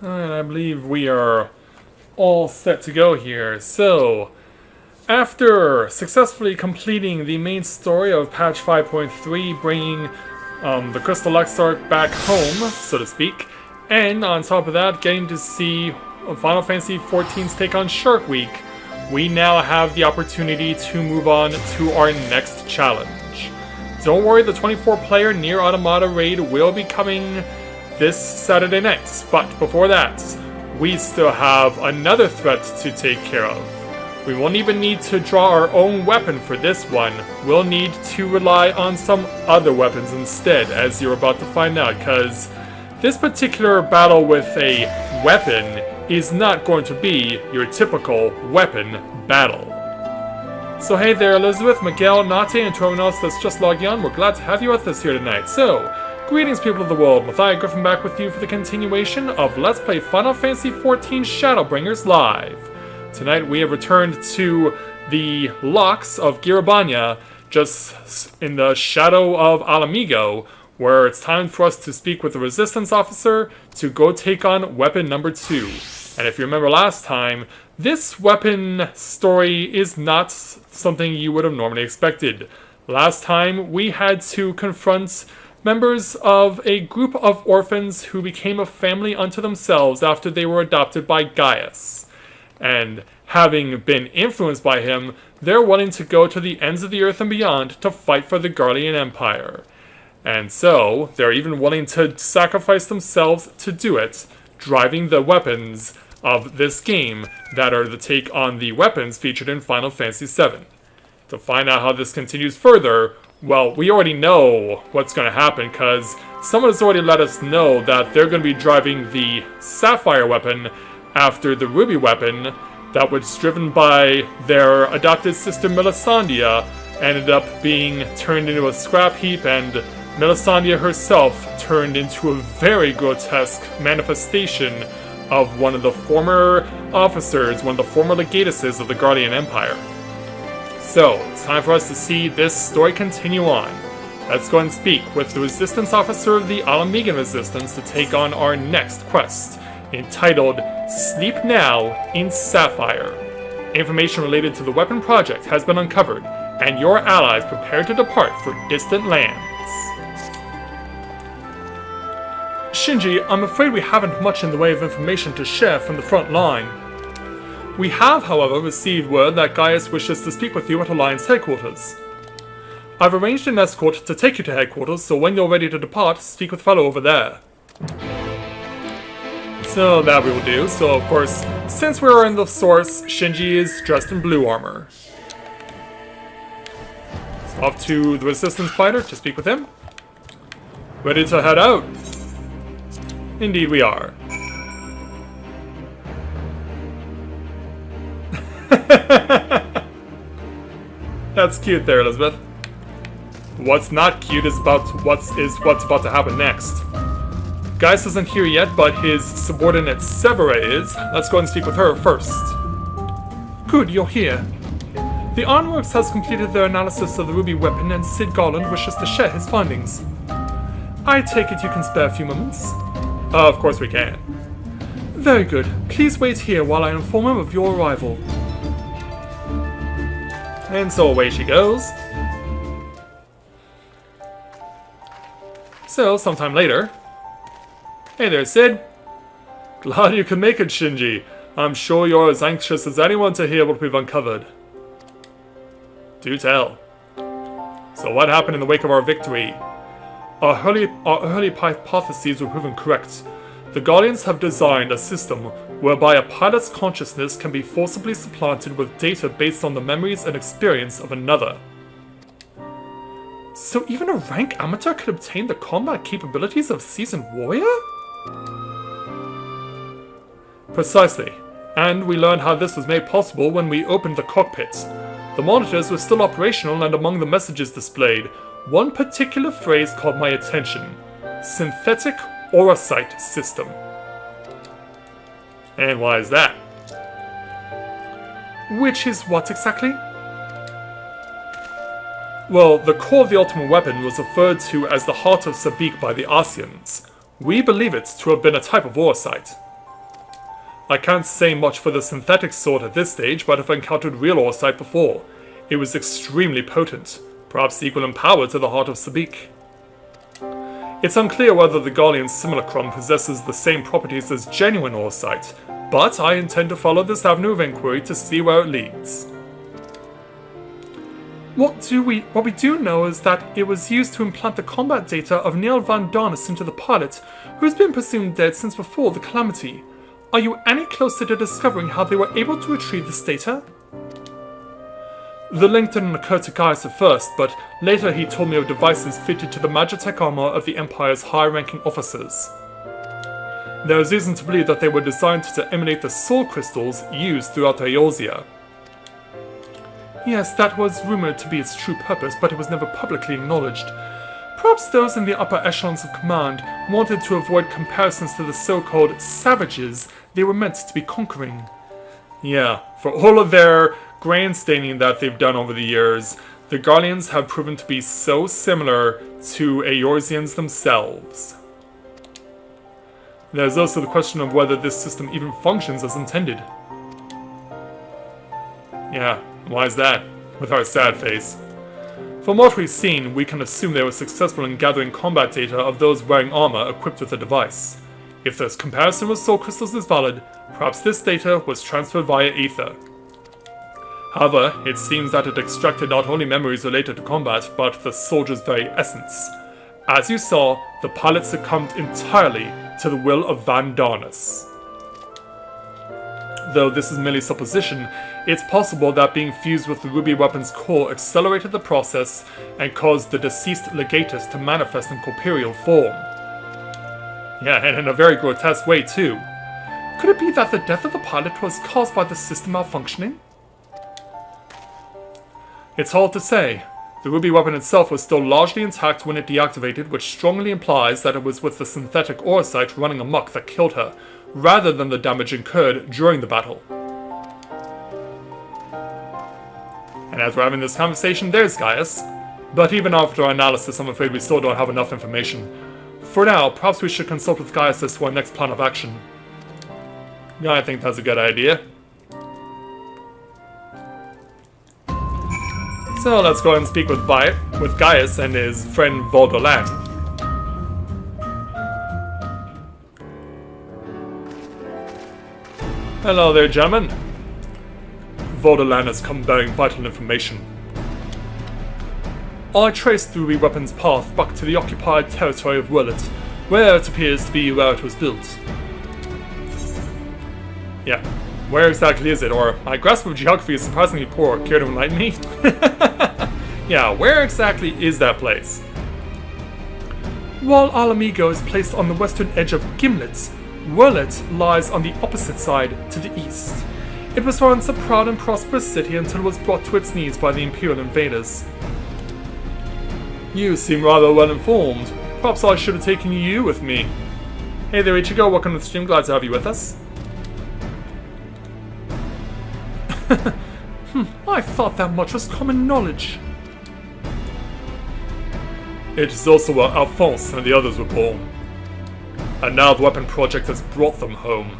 And I believe we are all set to go here. So, after successfully completing the main story of patch 5.3, bringing the Crystal Exarch back home, so to speak, and on top of that, getting to see Final Fantasy XIV's take on Shark Week, we now have the opportunity to move on to our next challenge. Don't worry, the 24-player Nier Automata raid will be coming this Saturday night, but before that, we still have another threat to take care of. We won't even need to draw our own weapon for this one. We'll need to rely on some other weapons instead, as you're about to find out, because this particular battle with a weapon is not going to be your typical weapon battle. So hey there, Elizabeth, Miguel, Nate, and to everyone else that's just logging on, we're glad to have you with us here tonight. So, greetings people of the world, Matthias Griffin back with you for the continuation of Let's Play Final Fantasy XIV Shadowbringers Live. Tonight we have returned to the locks of Girabanya, just in the shadow of Alamigo, where it's time for us to speak with the Resistance officer to go take on weapon number 2. And if you remember last time, this weapon story is not something you would have normally expected. Last time we had to confront members of a group of orphans who became a family unto themselves after they were adopted by Gaius. And having been influenced by him, they're willing to go to the ends of the earth and beyond to fight for the Guardian Empire. And so, they're even willing to sacrifice themselves to do it, driving the weapons of this game that are the take on the weapons featured in Final Fantasy VII. To find out how this continues further, well, we already know what's going to happen, because someone has already let us know that they're going to be driving the Sapphire weapon after the Ruby weapon that was driven by their adopted sister Melisandre ended up being turned into a scrap heap, and Melisandre herself turned into a very grotesque manifestation of one of the former officers, one of the former legatuses of the Guardian Empire. So, it's time for us to see this story continue on. Let's go and speak with the Resistance officer of the Alamigan Resistance to take on our next quest, entitled Sleep Now in Sapphire. Information related to the weapon project has been uncovered, and your allies prepare to depart for distant lands. Shinji, I'm afraid we haven't much in the way of information to share from the front line. We have, however, received word that Gaius wishes to speak with you at Alliance headquarters. I've arranged an escort to take you to headquarters, so when you're ready to depart, speak with fellow over there. So that we will do. So of course, since we're in the source, Shinji is dressed in blue armor. So off to the Resistance fighter to speak with him. Ready to head out? Indeed we are. That's cute there, Elizabeth. What's not cute is what's about to happen next. Gaius isn't here yet, but his subordinate Severa is. Let's go and speak with her first. Good, you're here. The Ironworks has completed their analysis of the Ruby weapon, and Sid Garland wishes to share his findings. I take it you can spare a few moments? Of course we can. Very good. Please wait here while I inform him of your arrival. And so away she goes. So, sometime later... Hey there, Sid. Glad you can make it, Shinji. I'm sure you're as anxious as anyone to hear what we've uncovered. Do tell. So what happened in the wake of our victory? Our early hypotheses were proven correct. The Guardians have designed a system whereby a pilot's consciousness can be forcibly supplanted with data based on the memories and experience of another. So even a rank amateur could obtain the combat capabilities of a seasoned warrior? Precisely. And we learned how this was made possible when we opened the cockpit. The monitors were still operational, and among the messages displayed, one particular phrase caught my attention. Synthetic Orosight System. And why is that? Which is what exactly? Well, the core of the ultimate weapon was referred to as the Heart of Sabik by the Asians. We believe it to have been a type of Orosight. I can't say much for the synthetic sort at this stage, but I've encountered real orsite before. It was extremely potent, perhaps equal in power to the heart of Sabik. It's unclear whether the Garlean simulacrum possesses the same properties as genuine orsite, but I intend to follow this avenue of inquiry to see where it leads. What we do know is that it was used to implant the combat data of Neil Van Darnus into the pilot, who's been presumed dead since before the Calamity. Are you any closer to discovering how they were able to retrieve this data? The link didn't occur to Gaius at first, but later he told me of devices fitted to the Magitech armor of the Empire's high-ranking officers. There is reason to believe that they were designed to emanate the soul crystals used throughout Eorzea. Yes, that was rumored to be its true purpose, but it was never publicly acknowledged. Perhaps those in the upper echelons of command wanted to avoid comparisons to the so-called savages they were meant to be conquering. Yeah, for all of their grandstanding that they've done over the years, the Garleans have proven to be so similar to Eorzeans themselves. There's also the question of whether this system even functions as intended. Yeah, why is that? With our sad face. From what we've seen, we can assume they were successful in gathering combat data of those wearing armor equipped with the device. If this comparison with soul crystals is valid, perhaps this data was transferred via ether. However, it seems that it extracted not only memories related to combat, but the soldier's very essence. As you saw, the pilot succumbed entirely to the will of Van Darnus. Though this is merely supposition, it's possible that being fused with the ruby weapon's core accelerated the process and caused the deceased legatus to manifest in corporeal form. Yeah, and in a very grotesque way too. Could it be that the death of the pilot was caused by the system malfunctioning? It's hard to say. The ruby weapon itself was still largely intact when it deactivated, which strongly implies that it was with the synthetic orsite running amok that killed her, rather than the damage incurred during the battle. And as we're having this conversation, there's Gaius. But even after our analysis, I'm afraid we still don't have enough information. For now, perhaps we should consult with Gaius as to our next plan of action. Yeah, I think that's a good idea. So let's go ahead and speak with Gaius and his friend Vaudolan. Hello there, gentlemen. Vaudolan has come bearing vital information. I traced the ruby weapon's path back to the occupied territory of Wurlet, where it appears to be where it was built. Yeah, where exactly is it? Or my grasp of geography is surprisingly poor. Care to enlighten me? Yeah, where exactly is that place? While Alamigo is placed on the western edge of Gimlet, Wurlet lies on the opposite side, to the east. It was once a proud and prosperous city until it was brought to its knees by the Imperial invaders. You seem rather well informed. Perhaps I should have taken you with me. Hey there, Ichigo, welcome to the stream, glad to have you with us. I thought that much was common knowledge. It is also where Alphonse and the others were born. And now the weapon project has brought them home.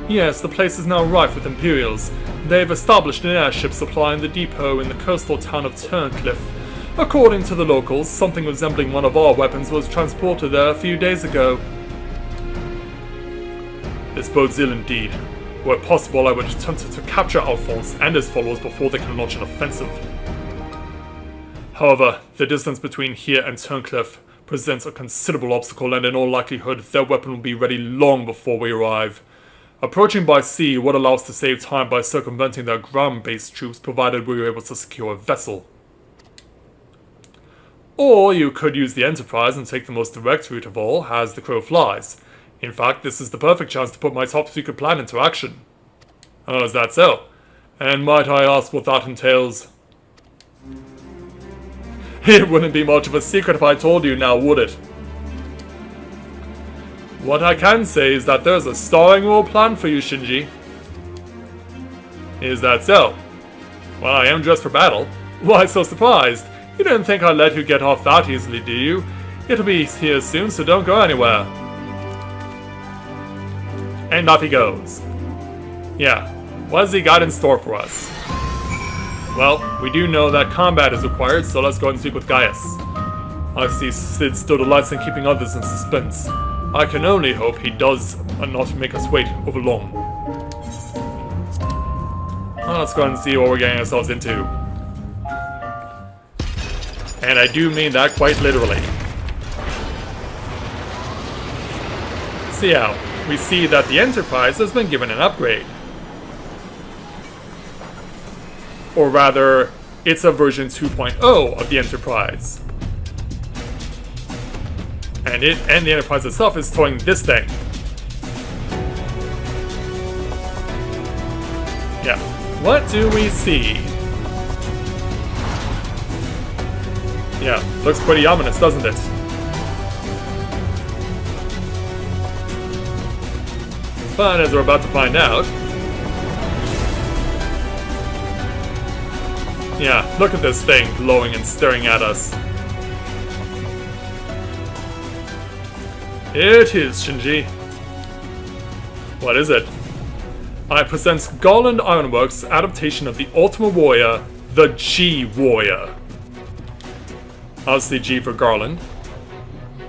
Yes, the place is now rife with Imperials. They've established an airship supplying the depot in the coastal town of Turncliffe. According to the locals, something resembling one of our weapons was transported there a few days ago. This bodes ill indeed. Were it possible, I would attempt to capture Alphonse and his followers before they can launch an offensive. However, the distance between here and Turncliffe presents a considerable obstacle, and in all likelihood, their weapon will be ready long before we arrive. Approaching by sea would allow us to save time by circumventing their ground-based troops, provided we were able to secure a vessel. Or you could use the Enterprise and take the most direct route of all, as the crow flies. In fact, this is the perfect chance to put my top-secret plan into action. Oh, is that so? And might I ask what that entails? It wouldn't be much of a secret if I told you now, would it? What I can say is that there's a starring role planned for you, Shinji. Is that so? Well, I am dressed for battle. Why so surprised? You didn't think I'd let you get off that easily, do you? It'll be here soon, so don't go anywhere. And off he goes. Yeah, what has he got in store for us? Well, we do know that combat is required, so let's go ahead and speak with Gaius. I see Sid still delights in keeping others in suspense. I can only hope he does not make us wait over long. Well, let's go ahead and see what we're getting ourselves into. And I do mean that quite literally. So yeah, we see that the Enterprise has been given an upgrade. Or rather, it's a version 2.0 of the Enterprise. And the Enterprise itself is towing this thing. Yeah. What do we see? Yeah, looks pretty ominous, doesn't it? But as we're about to find out... Yeah, look at this thing glowing and staring at us. It is, Shinji. What is it? I present Garland Ironworks' adaptation of the Ultima Warrior, the G Warrior. Obviously G for Garland.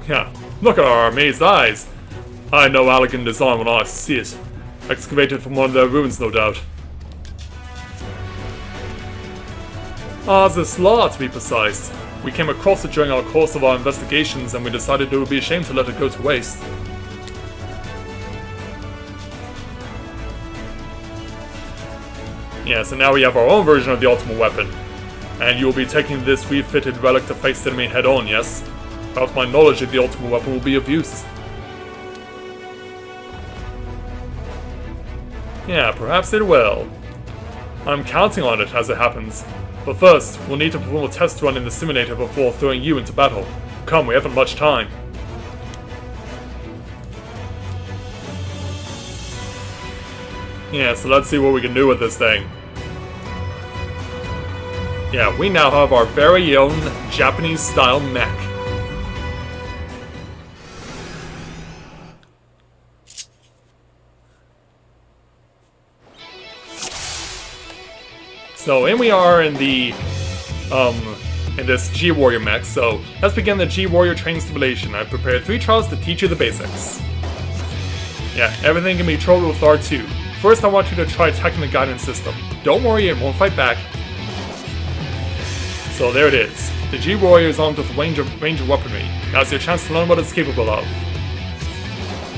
Yeah, look at our amazed eyes. I know elegant design when I see it. Excavated from one of their ruins, no doubt. This law, to be precise. We came across it during our course of our investigations and we decided it would be a shame to let it go to waste. Yeah, so now we have our own version of the ultimate weapon. And you will be taking this refitted relic to face the enemy head on, yes? Perhaps my knowledge of the ultimate weapon will be of use. Yeah, perhaps it will. I'm counting on it as it happens. But first, we'll need to perform a test run in the simulator before throwing you into battle. Come, we haven't much time. Yeah, so let's see what we can do with this thing. Yeah, we now have our very own Japanese-style mech. So, in we are in the, in this G-Warrior mech, so let's begin the G-Warrior training simulation. I've prepared 3 trials to teach you the basics. Yeah, everything can be controlled with R2. First, I want you to try attacking the guidance system. Don't worry, it won't fight back. So there it is. The G-Warrior is armed with ranger weaponry. Now's your chance to learn what it's capable of.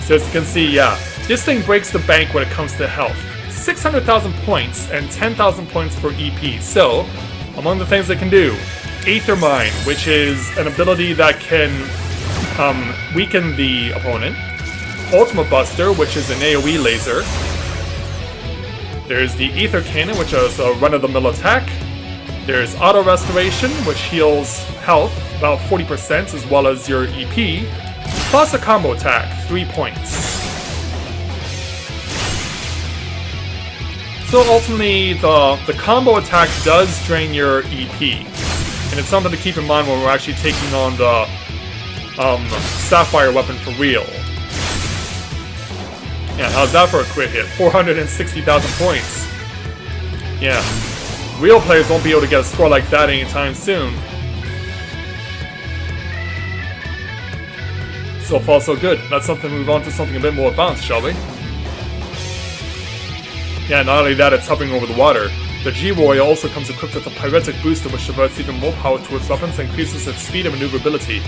So as you can see, yeah, this thing breaks the bank when it comes to health. 600,000 points and 10,000 points for EP. So, among the things it can do, Aether Mine, which is an ability that can weaken the opponent. Ultima Buster, which is an AoE laser. There's the Aether Cannon, which is a run-of-the-mill attack. There's Auto Restoration, which heals health, about 40%, as well as your EP. Plus a combo attack, 3 points. So ultimately, the combo attack does drain your EP. And it's something to keep in mind when we're actually taking on the Sapphire weapon for real. Yeah, how's that for a crit hit? 460,000 points. Yeah. Real players won't be able to get a score like that anytime soon. So far so good. Let's move on to something a bit more advanced, shall we? Yeah, not only that, it's hovering over the water. The G-Warrior also comes equipped with a Pyretic Booster which diverts even more power towards weapons and increases its speed and maneuverability.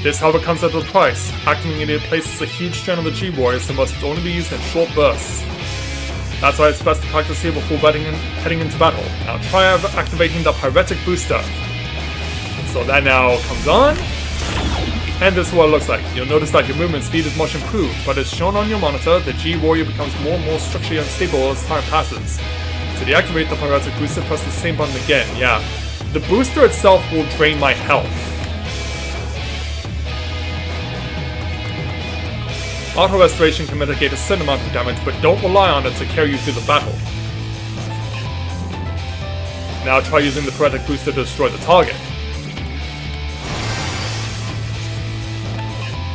This, however, comes at a price. Activating it places a huge strain on the G-Warrior, so must only be used in short bursts. That's why it's best to practice here before heading into battle. Now try activating the Pyretic Booster. So that now comes on. And this is what it looks like. You'll notice that your movement speed is much improved, but as shown on your monitor, the G-Warrior becomes more and more structurally unstable as time passes. To deactivate the Pyretic Booster, press the same button again. Yeah, the booster itself will drain my health. Auto Restoration can mitigate a certain amount of damage, but don't rely on it to carry you through the battle. Now try using the Pyretic Booster to destroy the target.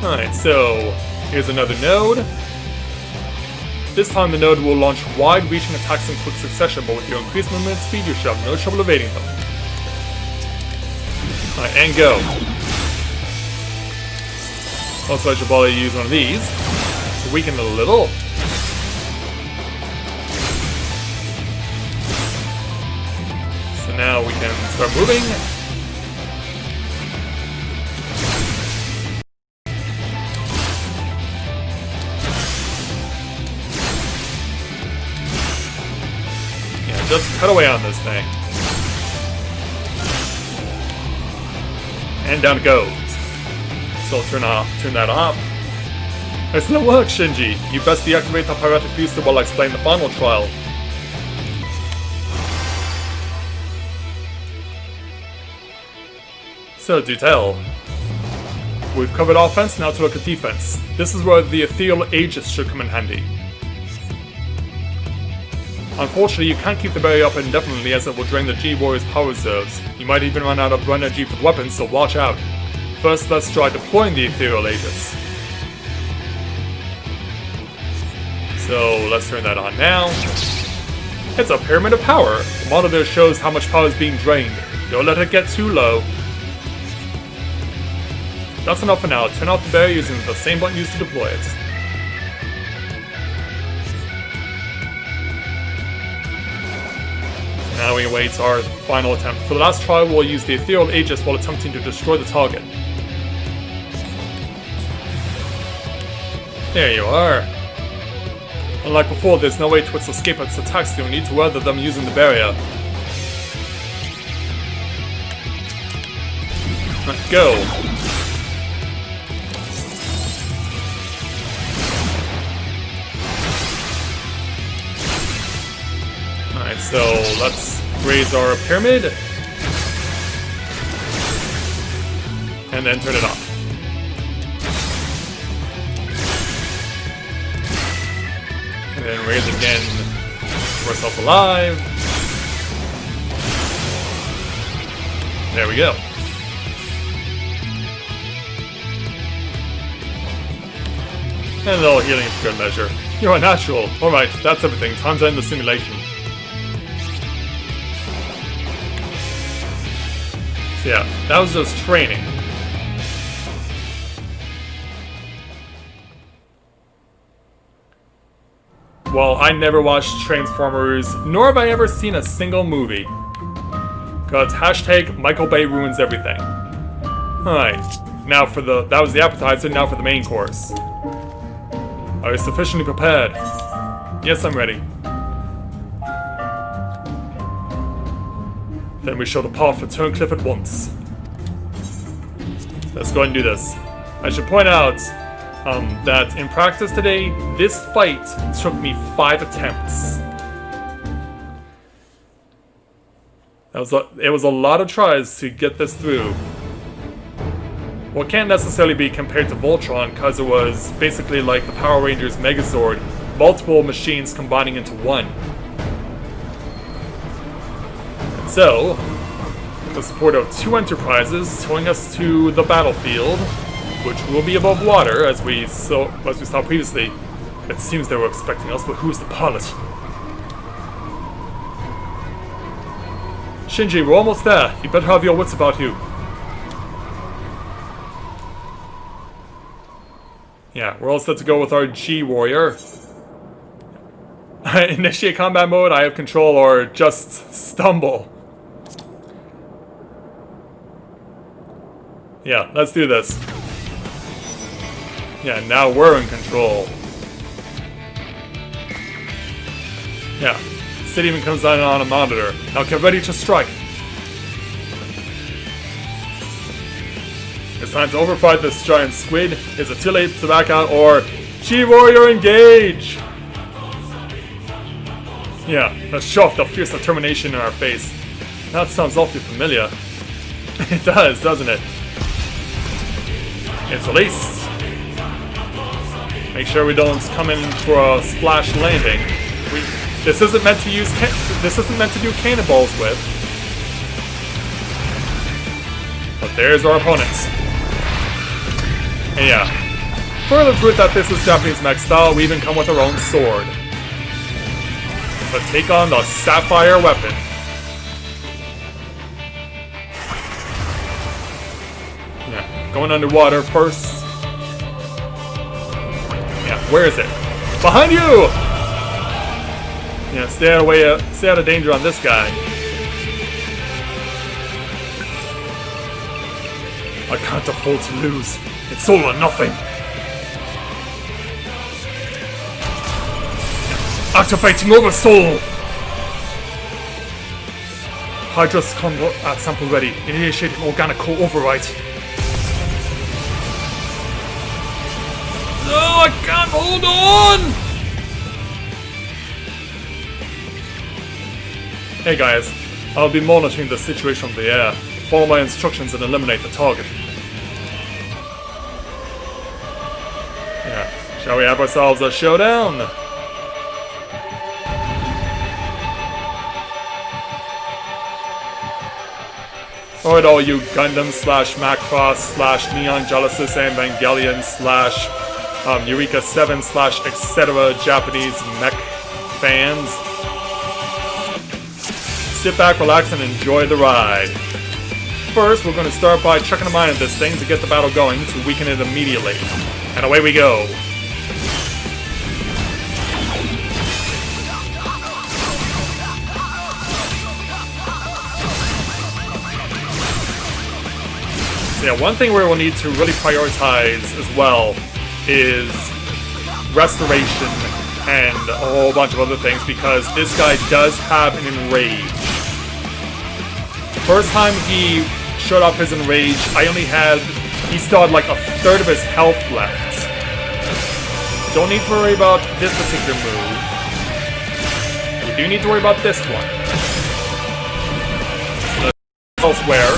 Alright, so here's another node. This time the node will launch wide-reaching attacks in quick succession, but with your increased movement speed, you should have no trouble evading them. Alright, and go. Also, I should probably use one of these to weaken it a little. So now we can start moving. Yeah, just cut away on this thing. And down it goes. So I'll turn that off. Excellent work, Shinji. You best deactivate the pyrotic booster while I explain the final trial. So, do tell. We've covered offense, now to look at defense. This is where the ethereal Aegis should come in handy. Unfortunately, you can't keep the barrier up indefinitely as it will drain the G-Warrior's power reserves. You might even run out of energy for weapons, so watch out. First, let's try deploying the ethereal Aegis. So, let's turn that on now. It's a pyramid of power. The monitor shows how much power is being drained. Don't let it get too low. That's enough for now. Turn off the barrier using the same button used to deploy it. Now we await our final attempt. For the last try, we'll use the ethereal Aegis while attempting to destroy the target. There you are. Unlike before, there's no way to escape its attacks. You'll need to weather them using the barrier. Let's go. Alright, so let's raise our pyramid. And then turn it off. And then raise it again. Keep ourselves alive. There we go. And a little healing for good measure. You're unnatural. Alright, that's everything. Time to end the simulation. So yeah, that was just training. Well, I never watched Transformers, nor have I ever seen a single movie. Cause hashtag Michael Bay ruins everything. Alright, now for that was the appetizer, now for the main course. Are you sufficiently prepared? Yes, I'm ready. Then we shall depart for Turncliffe at once. Let's go ahead and do this. I should point out that in practice today, this fight took me 5 attempts. It was a lot of tries to get this through. Well, it can't necessarily be compared to Voltron, because it was basically like the Power Rangers Megazord, multiple machines combining into one. And so, with the support of 2 Enterprises towing us to the battlefield, which will be above water, as we saw previously. It seems they were expecting us, but who's the pilot? Shinji, we're almost there. You better have your wits about you. Yeah, we're all set to go with our G-Warrior. Initiate combat mode, I have control, or just stumble. Yeah, let's do this. Yeah, now we're in control. Yeah, Sid even comes on a monitor. Now get ready to strike. It's time to overfight this giant squid. Is it too late to back out, or G-Warrior engage? Yeah, let's show off the fierce determination in our face. That sounds awfully familiar. It does, doesn't it? It's released. Make sure we don't come in for a splash landing. This isn't meant to do cannonballs with. But there's our opponents. And yeah, further proof that this is Japanese mech style, we even come with our own sword. to take on the Sapphire weapon. Yeah, going underwater first. Yeah, where is it? Behind you! Yeah, stay out of danger on this guy. I can't afford to lose. It's all or nothing. Activating Oversoul! Hydra's combo sample ready. Initiating organic core override. No, I can't hold on! Hey guys, I'll be monitoring the situation from the air. Follow my instructions and eliminate the target. Yeah, shall we have ourselves a showdown? Alright, all you Gundam / Macross / Neon Genesis Evangelion / Eureka 7 / etc. Japanese mech fans. Sit back, relax, and enjoy the ride. First, we're going to start by chucking a mine at this thing to get the battle going to weaken it immediately. And away we go. So yeah, one thing we will need to really prioritize as well is restoration and a whole bunch of other things, because this guy does have an enrage. First time he showed off his enrage, he still had like a third of his health left. Don't need to worry about this particular move. We do need to worry about this one. So elsewhere.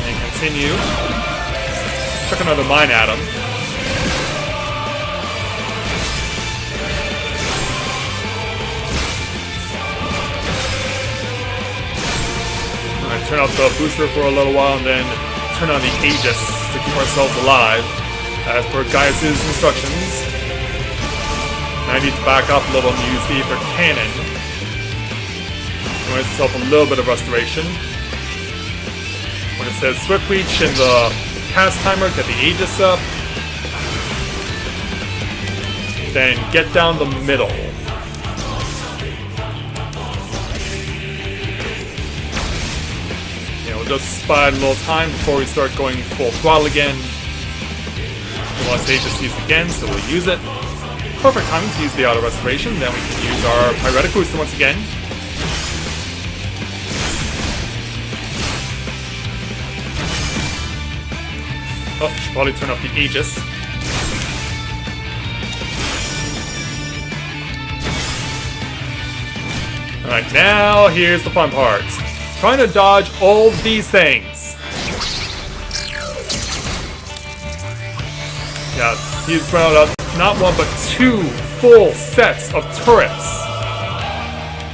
And continue. Chuck another mine at him. Turn off the booster for a little while and then turn on the Aegis to keep ourselves alive, as per Gaius' instructions. I need to back up a little and use the Aether Cannon. Give myself a little bit of restoration. When it says Swift Reach in the cast timer, get the Aegis up. Then get down the middle. Just bide a little time before we start going full throttle again. We want to Aegis used again, so we'll use it. Perfect timing to use the auto restoration, then we can use our Pyretic Booster once again. Oh, should probably turn off the Aegis. Alright, now here's the fun part. Trying to dodge all these things. Yeah, he's brought up not one but two full sets of turrets.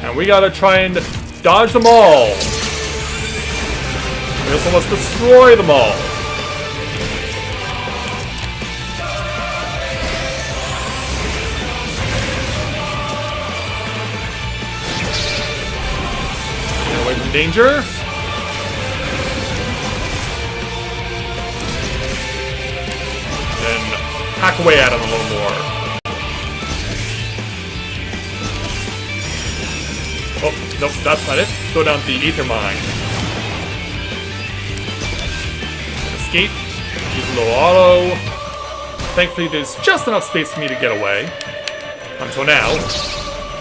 And we gotta try and dodge them all. We also must destroy them all. Danger. Then hack away at him a little more. Oh, nope, that's not it. Go down to the Aether Mine. Escape. Use a little auto. Thankfully, there's just enough space for me to get away. Until now.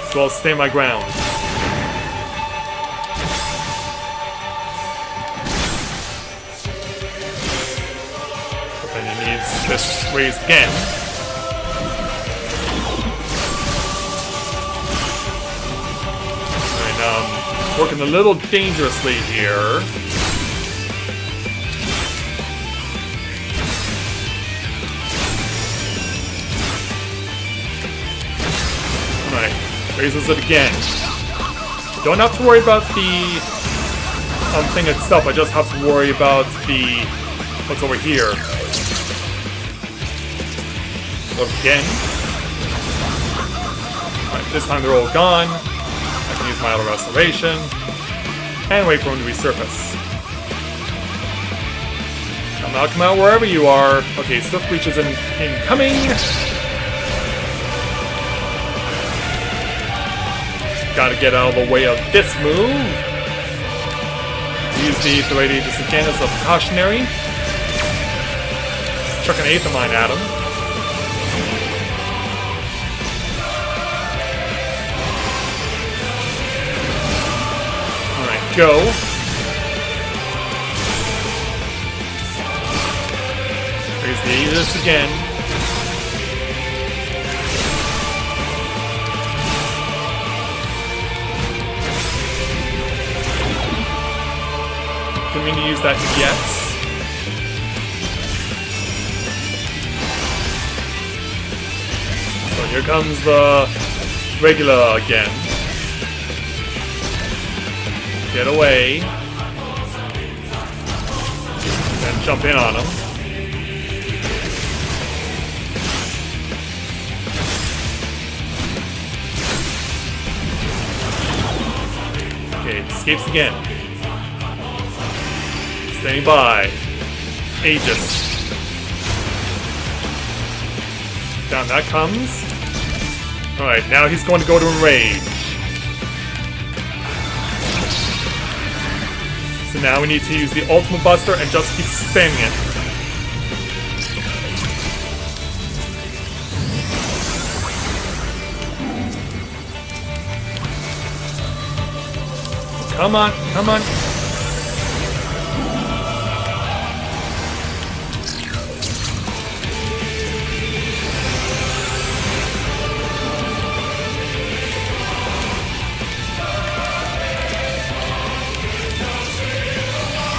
So I'll stay my ground. This raised again. And working a little dangerously here. Alright, raises it again. Don't have to worry about the thing itself, I just have to worry about the what's over here. again. Alright, this time they're all gone. I can use my auto restoration. And wait for him to resurface. Come out wherever you are. Okay, Swift Breach is incoming. Gotta get out of the way of this move. Use the Radiatus again as a precautionary. Chuck an Aether Mine at him. Alright, go. There's the Aegis again. Didn't mean to use that yet. So here comes the regular again. Get away. Then jump in on him. Okay, escapes again. Staying by. Aegis. Down that comes. Alright, now he's going to go to Enrage. So now we need to use the Ultimate Buster and just keep spamming it. Come on, come on.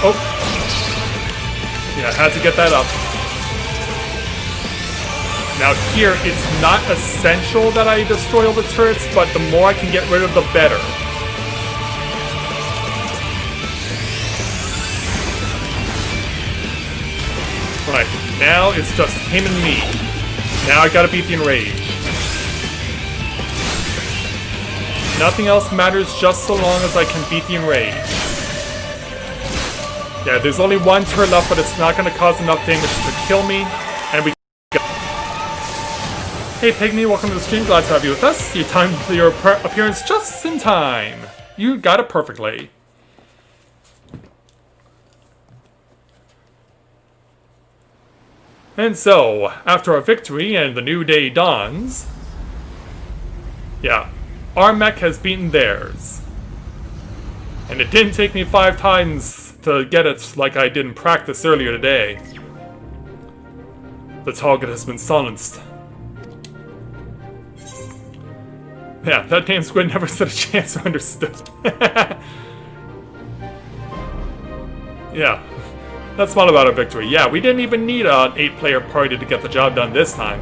Oh. Yeah, I had to get that up. Now here, it's not essential that I destroy all the turrets, but the more I can get rid of, the better. Right, now it's just him and me. Now I gotta beat the Enrage. Nothing else matters just so long as I can beat the Enrage. Yeah, there's only one turret left, but it's not gonna cause enough damage to kill me, and we go. Hey Pygmy, welcome to the stream, glad to have you with us. You timed your appearance just in time. You got it perfectly. And so, after our victory and the new day dawns, yeah, our mech has beaten theirs. And it didn't take me 5 times to get it like I did in practice earlier today. The target has been silenced. Yeah, that damn squid never stood a chance or understood. Yeah. That's all about our victory. Yeah, we didn't even need an 8-player party to get the job done this time.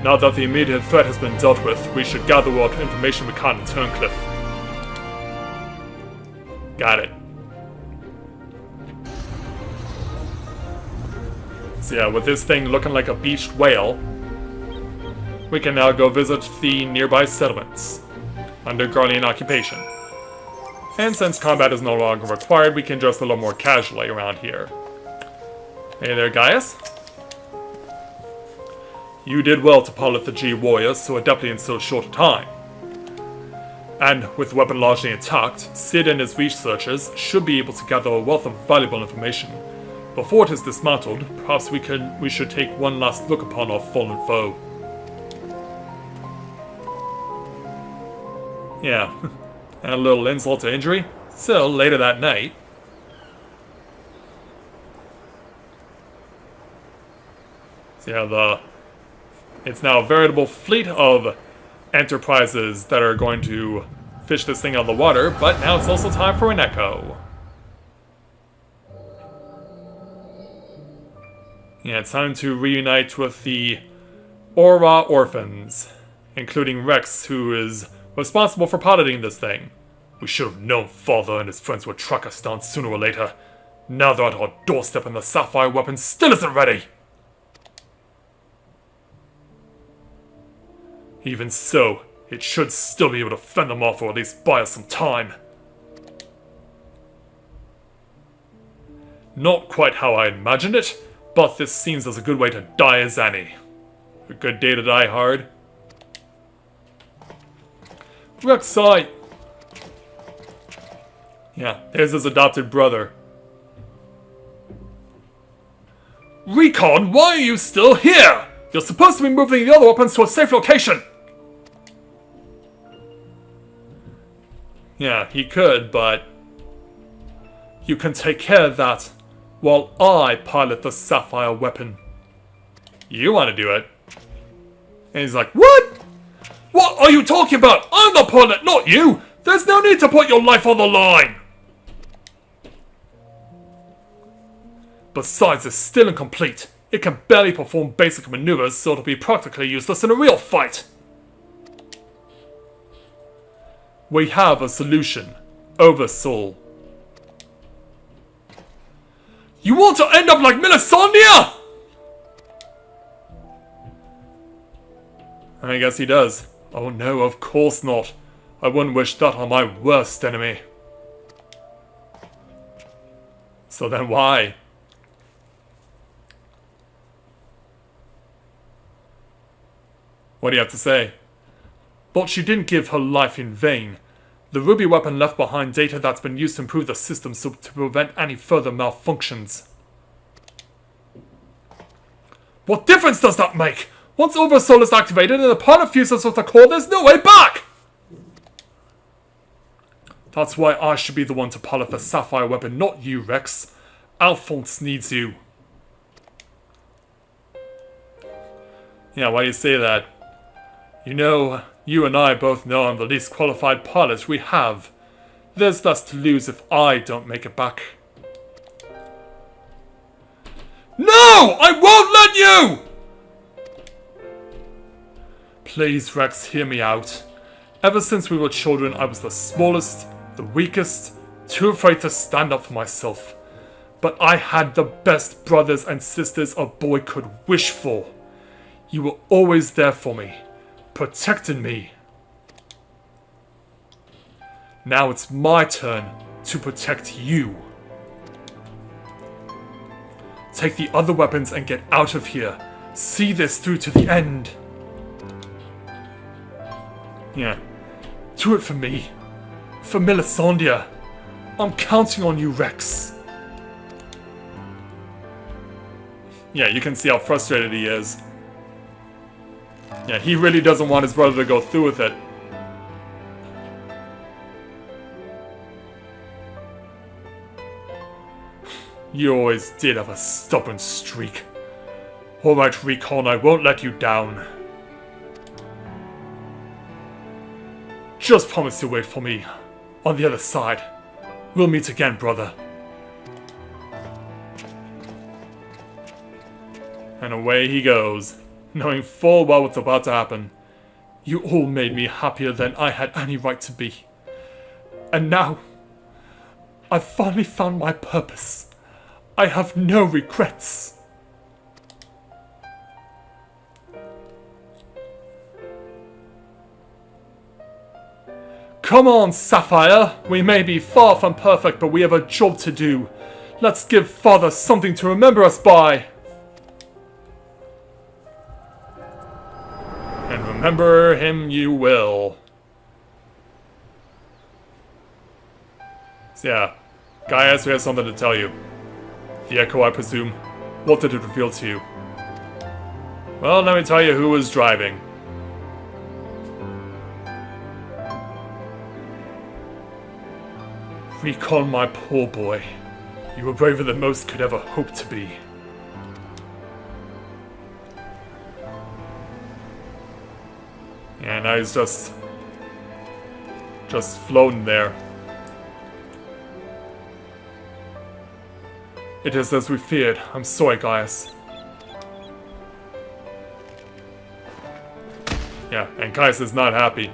Now that the immediate threat has been dealt with, we should gather what information we can in Turncliffe. Got it. So yeah, with this thing looking like a beached whale, we can now go visit the nearby settlements under Guardian occupation. And since combat is no longer required, we can dress a little more casually around here. Hey there, Gaius. You did well to pilot the G Warriors so adeptly in so short a time. And with the weapon largely intact, Sid and his researchers should be able to gather a wealth of valuable information. Before it is dismantled, perhaps we should take one last look upon our fallen foe. Yeah, and a little insult to injury. So, later that night, so yeah, it's now a veritable fleet of enterprises that are going to fish this thing out of the water, but now it's also time for an echo. Yeah, it's time to reunite with the Aura Orphans, including Rex, who is responsible for piloting this thing. We should have known Father and his friends would track us down sooner or later. Now they're at our doorstep and the Sapphire weapon still isn't ready! Even so, it should still be able to fend them off or at least buy us some time. Not quite how I imagined it, but this seems as a good way to die as any. A good day to die hard. Rek'Sai! Yeah, there's his adopted brother. Recon, why are you still here? You're supposed to be moving the other weapons to a safe location! Yeah, he could, but... you can take care of that while I pilot the Sapphire weapon. You want to do it? And he's like, what? What are you talking about? I'm the pilot, not you! There's no need to put your life on the line! Besides, it's still incomplete. It can barely perform basic maneuvers, so it'll be practically useless in a real fight. We have a solution. Oversoul. You want to end up like Melisandre? I guess he does. Oh no, of course not. I wouldn't wish that on my worst enemy. So then why? What do you have to say? But she didn't give her life in vain. The ruby weapon left behind data that's been used to improve the system so to prevent any further malfunctions. What difference does that make? Once Oversoul is activated and the pilot fuses with the core, there's no way back! That's why I should be the one to pilot the Sapphire weapon, not you, Rex. Alphonse needs you. Yeah, why do you say that? You know, you and I both know I'm the least qualified pilot we have. There's less to lose if I don't make it back. No! I won't let you! Please, Rex, hear me out. Ever since we were children, I was the smallest, the weakest, too afraid to stand up for myself. But I had the best brothers and sisters a boy could wish for. You were always there for me, protecting me. Now it's my turn to protect you. Take the other weapons and get out of here. See this through to the end. Yeah. Do it for me. For Melisandre. I'm counting on you, Rex. Yeah, you can see how frustrated he is. Yeah, he really doesn't want his brother to go through with it. You always did have a stubborn streak. Alright, Recon, I won't let you down. Just promise you'll wait for me. On the other side. We'll meet again, brother. And away he goes, knowing full well what's about to happen. You all made me happier than I had any right to be. And now, I've finally found my purpose. I have no regrets. Come on, Sapphire. We may be far from perfect, but we have a job to do. Let's give Father something to remember us by. And remember him you will. So yeah, Gaius, we have something to tell you. The Echo, I presume. What did it reveal to you? Well, let me tell you who was driving. Recon, my poor boy. You were braver than most could ever hope to be. And now he's just floating there. It is as we feared. I'm sorry, Gaius. Yeah, and Gaius is not happy.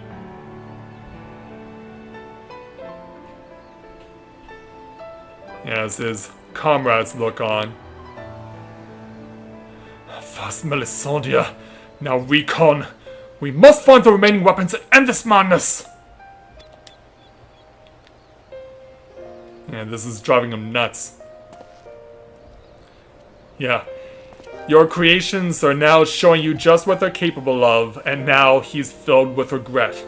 As his comrades look on. First Melisandre, now Recon. We must find the remaining weapons and end this madness! And this is driving him nuts. Yeah. Your creations are now showing you just what they're capable of, and now he's filled with regret.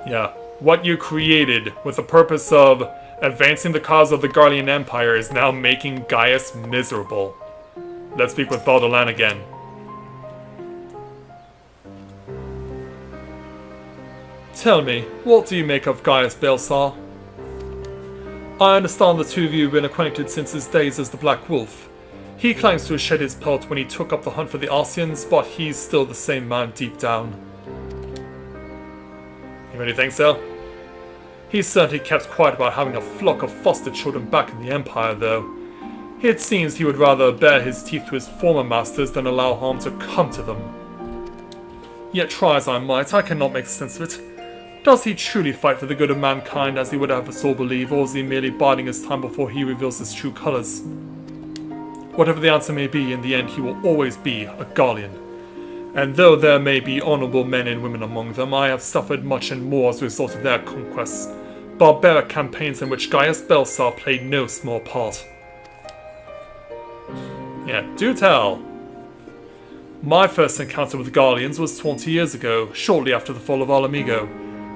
Yeah. What you created with the purpose of advancing the cause of the Guardian Empire is now making Gaius miserable. Let's speak with Valdelan again. Tell me, what do you make of Gaius Belsar? I understand the two of you have been acquainted since his days as the Black Wolf. He claims to have shed his pelt when he took up the hunt for the Arsians, but he's still the same man deep down. You really think so? He certainly kept quiet about having a flock of foster children back in the Empire, though. It seems he would rather bare his teeth to his former masters than allow harm to come to them. Yet try as I might, I cannot make sense of it. Does he truly fight for the good of mankind as he would have us all believe, or is he merely biding his time before he reveals his true colours? Whatever the answer may be, in the end he will always be a Garlean. And though there may be honourable men and women among them, I have suffered much and more as a result of their conquests, barbaric campaigns in which Gaius Belsar played no small part. Yeah, do tell. My first encounter with the Garleans was 20 years ago, shortly after the fall of Alamigo.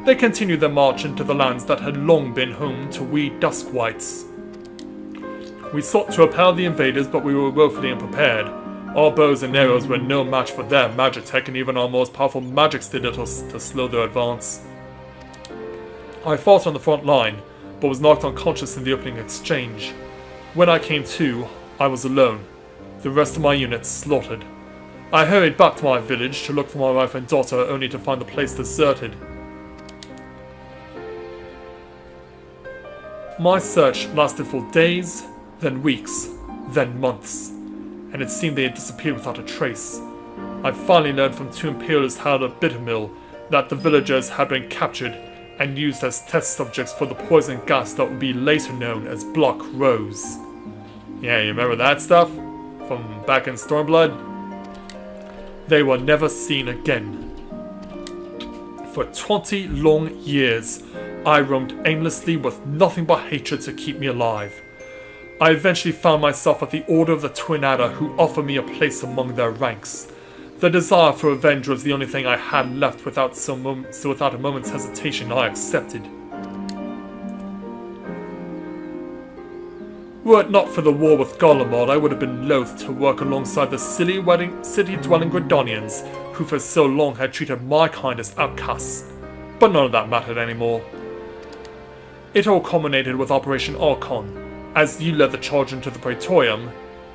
They continued their march into the lands that had long been home to we Duskwights. We sought to repel the invaders, but we were woefully unprepared. Our bows and arrows were no match for their magic tech, and even our most powerful magics did little to slow their advance. I fought on the front line, but was knocked unconscious in the opening exchange. When I came to, I was alone, the rest of my unit slaughtered. I hurried back to my village to look for my wife and daughter, only to find the place deserted. My search lasted for days, then weeks, then months, and it seemed they had disappeared without a trace. I finally learned from two Imperialists held at Bittermill that the villagers had been captured and used as test subjects for the poison gas that would be later known as Block Rose. Yeah, you remember that stuff? From back in Stormblood? They were never seen again. For 20 long years, I roamed aimlessly with nothing but hatred to keep me alive. I eventually found myself at the Order of the Twin Adder, who offered me a place among their ranks. The desire for revenge was the only thing I had left. So without a moment's hesitation, I accepted. Were it not for the war with Garlemald, I would have been loath to work alongside the city-dwelling Gridonians, who for so long had treated my kind as outcasts. But none of that mattered anymore. It all culminated with Operation Archon. As you led the charge into the Praetorium,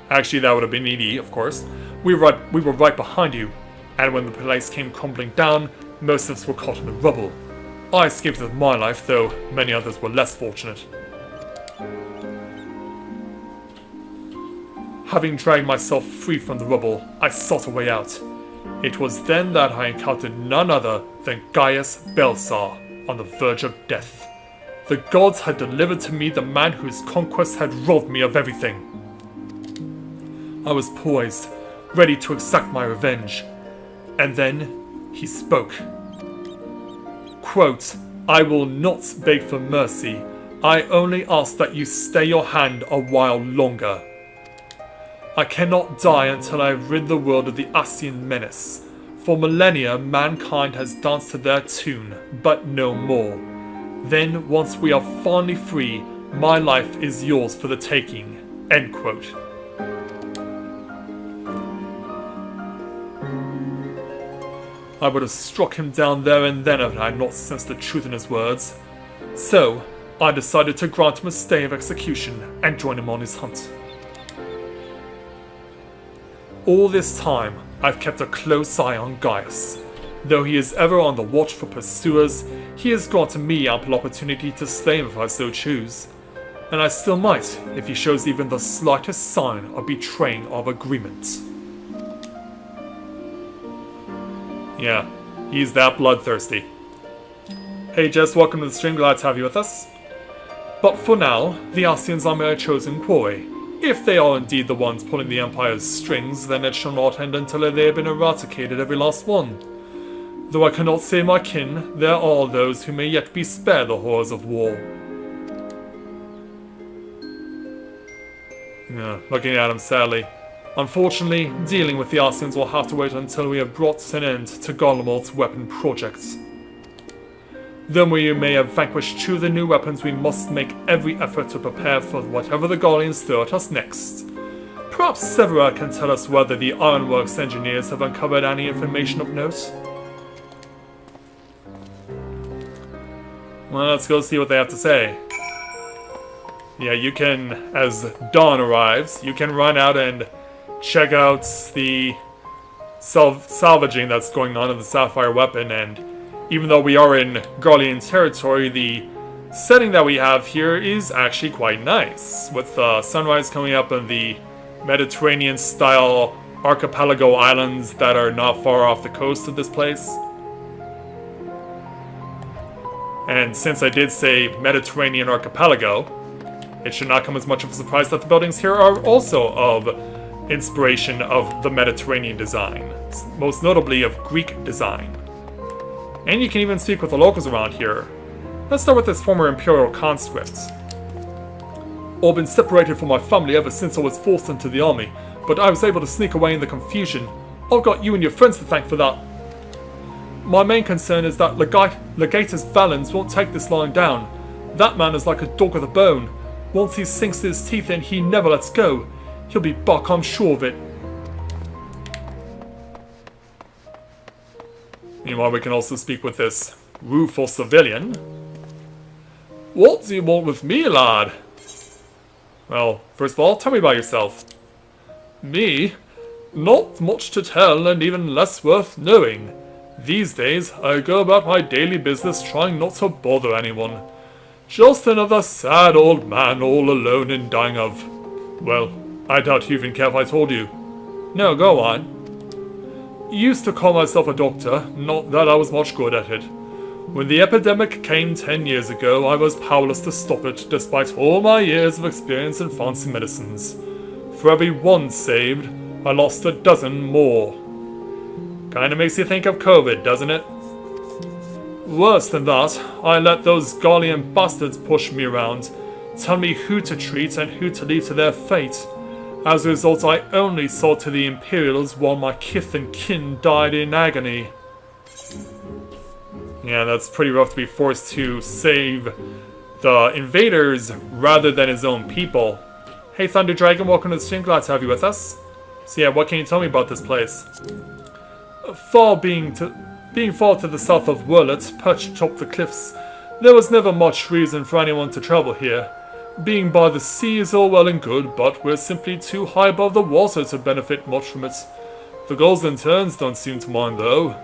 actually that would have been Edie, of course, we were right behind you, and when the place came crumbling down, most of us were caught in the rubble. I escaped with my life, though many others were less fortunate. Having dragged myself free from the rubble, I sought a way out. It was then that I encountered none other than Gaius Belsar on the verge of death. The gods had delivered to me the man whose conquest had robbed me of everything. I was poised, ready to exact my revenge. And then he spoke. Quote, "I will not beg for mercy. I only ask that you stay your hand a while longer. I cannot die until I have rid the world of the Asian menace. For millennia, mankind has danced to their tune, but no more. Then, once we are finally free, my life is yours for the taking." End quote. I would have struck him down there and then if I had not sensed the truth in his words. So, I decided to grant him a stay of execution and join him on his hunt. All this time, I've kept a close eye on Gaius. Though he is ever on the watch for pursuers, he has granted me ample opportunity to slay him if I so choose. And I still might, if he shows even the slightest sign of betraying our agreement. Yeah, he's that bloodthirsty. Hey Jess, welcome to the stream, glad to have you with us. But for now, the Ascians are my chosen quarry. If they are indeed the ones pulling the Empire's strings, then it shall not end until they have been eradicated, every last one. Though I cannot say my kin, there are those who may yet be spared the horrors of war. Yeah, looking at him sadly. Unfortunately, dealing with the Ascians will have to wait until we have brought an end to Garlemald's weapon projects. Then we may have vanquished two of the new weapons, we must make every effort to prepare for whatever the Garleans throw at us next. Perhaps Severa can tell us whether the Ironworks engineers have uncovered any information of note. Well, let's go see what they have to say. Yeah, you can, as dawn arrives, you can run out and check out the salvaging that's going on in the Sapphire weapon, and even though we are in Garlean territory, the setting that we have here is actually quite nice, with sunrise coming up in the Mediterranean-style archipelago islands that are not far off the coast of this place. And since I did say Mediterranean archipelago, it should not come as much of a surprise that the buildings here are also of inspiration of the Mediterranean design, most notably of Greek design. And you can even speak with the locals around here. Let's start with this former Imperial conscript. I've been separated from my family ever since I was forced into the army, but I was able to sneak away in the confusion. I've got you and your friends to thank for that. My main concern is that Legatus Valens won't take this lying down. That man is like a dog with a bone. Once he sinks his teeth in, he never lets go. He'll be back, I'm sure of it. Meanwhile, we can also speak with this rueful civilian. What do you want with me, lad? Well, first of all, tell me about yourself. Me? Not much to tell, and even less worth knowing. These days, I go about my daily business trying not to bother anyone. Just another sad old man all alone and dying of... Well, I doubt you even care if I told you. No, go on. Used to call myself a doctor, not that I was much good at it. When the epidemic came 10 years ago, I was powerless to stop it, despite all my years of experience in fancy medicines. For every one saved, I lost a dozen more. Kinda makes you think of COVID, doesn't it? Worse than that, I let those Garlean bastards push me around, tell me who to treat and who to leave to their fate. As a result, I only saw to the Imperials while my kith and kin died in agony. Yeah, that's pretty rough to be forced to save the invaders rather than his own people. Hey Thunder Dragon, welcome to the stream, glad to have you with us. So yeah, what can you tell me about this place? Being far to the south of Wurlet, perched atop the cliffs, there was never much reason for anyone to travel here. Being by the sea is all well and good, but we're simply too high above the water to benefit much from it. The gulls and terns don't seem to mind though.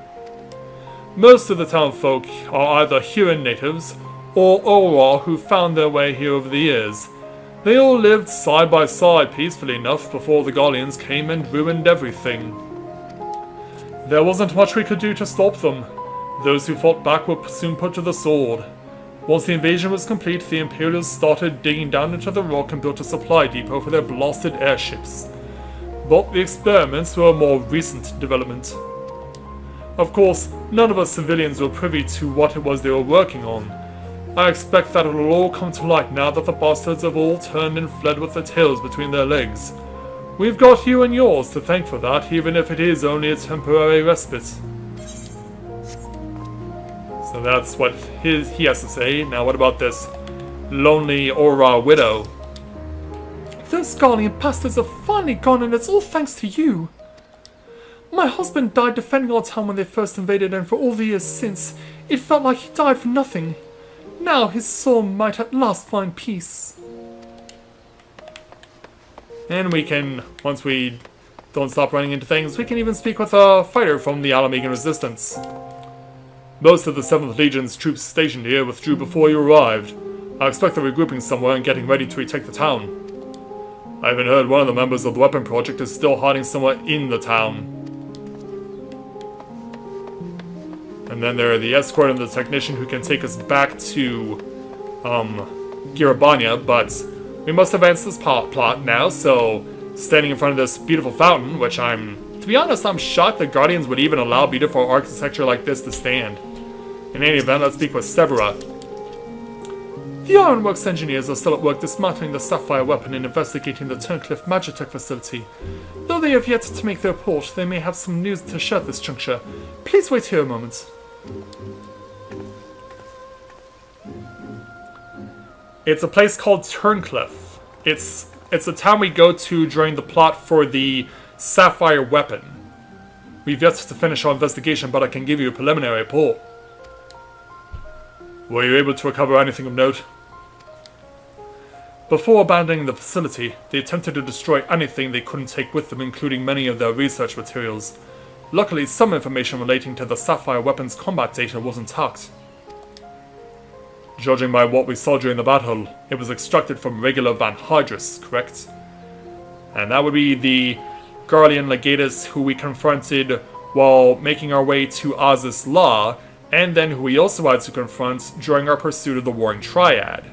Most of the town folk are either Huron natives, or Auror who found their way here over the years. They all lived side by side peacefully enough before the Garleans came and ruined everything. There wasn't much we could do to stop them. Those who fought back were soon put to the sword. Once the invasion was complete, the Imperials started digging down into the rock and built a supply depot for their blasted airships. But the experiments were a more recent development. Of course, none of us civilians were privy to what it was they were working on. I expect that it will all come to light now that the bastards have all turned and fled with their tails between their legs. We've got you and yours to thank for that, even if it is only a temporary respite. So that's what he has to say. Now what about this lonely Aurora widow? Those Garlean bastards are finally gone, and it's all thanks to you. My husband died defending our town when they first invaded, and for all the years since, it felt like he died for nothing. Now his soul might at last find peace. And we can, once we don't stop running into things, we can even speak with a fighter from the Alamegan Resistance. Most of the 7th Legion's troops stationed here withdrew before you arrived. I expect they're regrouping somewhere and getting ready to retake the town. I even heard one of the members of the weapon project is still hiding somewhere in the town. And then there are the escort and the technician who can take us back to, Girabanya, but we must advance this plot now, so standing in front of this beautiful fountain, which to be honest, I'm shocked the Guardians would even allow beautiful architecture like this to stand. In any event, let's speak with Severa. The Ironworks engineers are still at work dismantling the Sapphire weapon and investigating the Turncliffe Magitech facility. Though they have yet to make their report, they may have some news to share at this juncture. Please wait here a moment. It's a place called Turncliffe. It's a town we go to during the plot for the Sapphire weapon. We've yet to finish our investigation, but I can give you a preliminary report. Were you able to recover anything of note? Before abandoning the facility, they attempted to destroy anything they couldn't take with them, including many of their research materials. Luckily, some information relating to the Sapphire weapon's combat data was intact. Judging by what we saw during the battle, it was extracted from regular Van Hydrus, correct? And that would be the Guardian Legatus who we confronted while making our way to Oz's Law, and then who we also had to confront during our pursuit of the Warring Triad.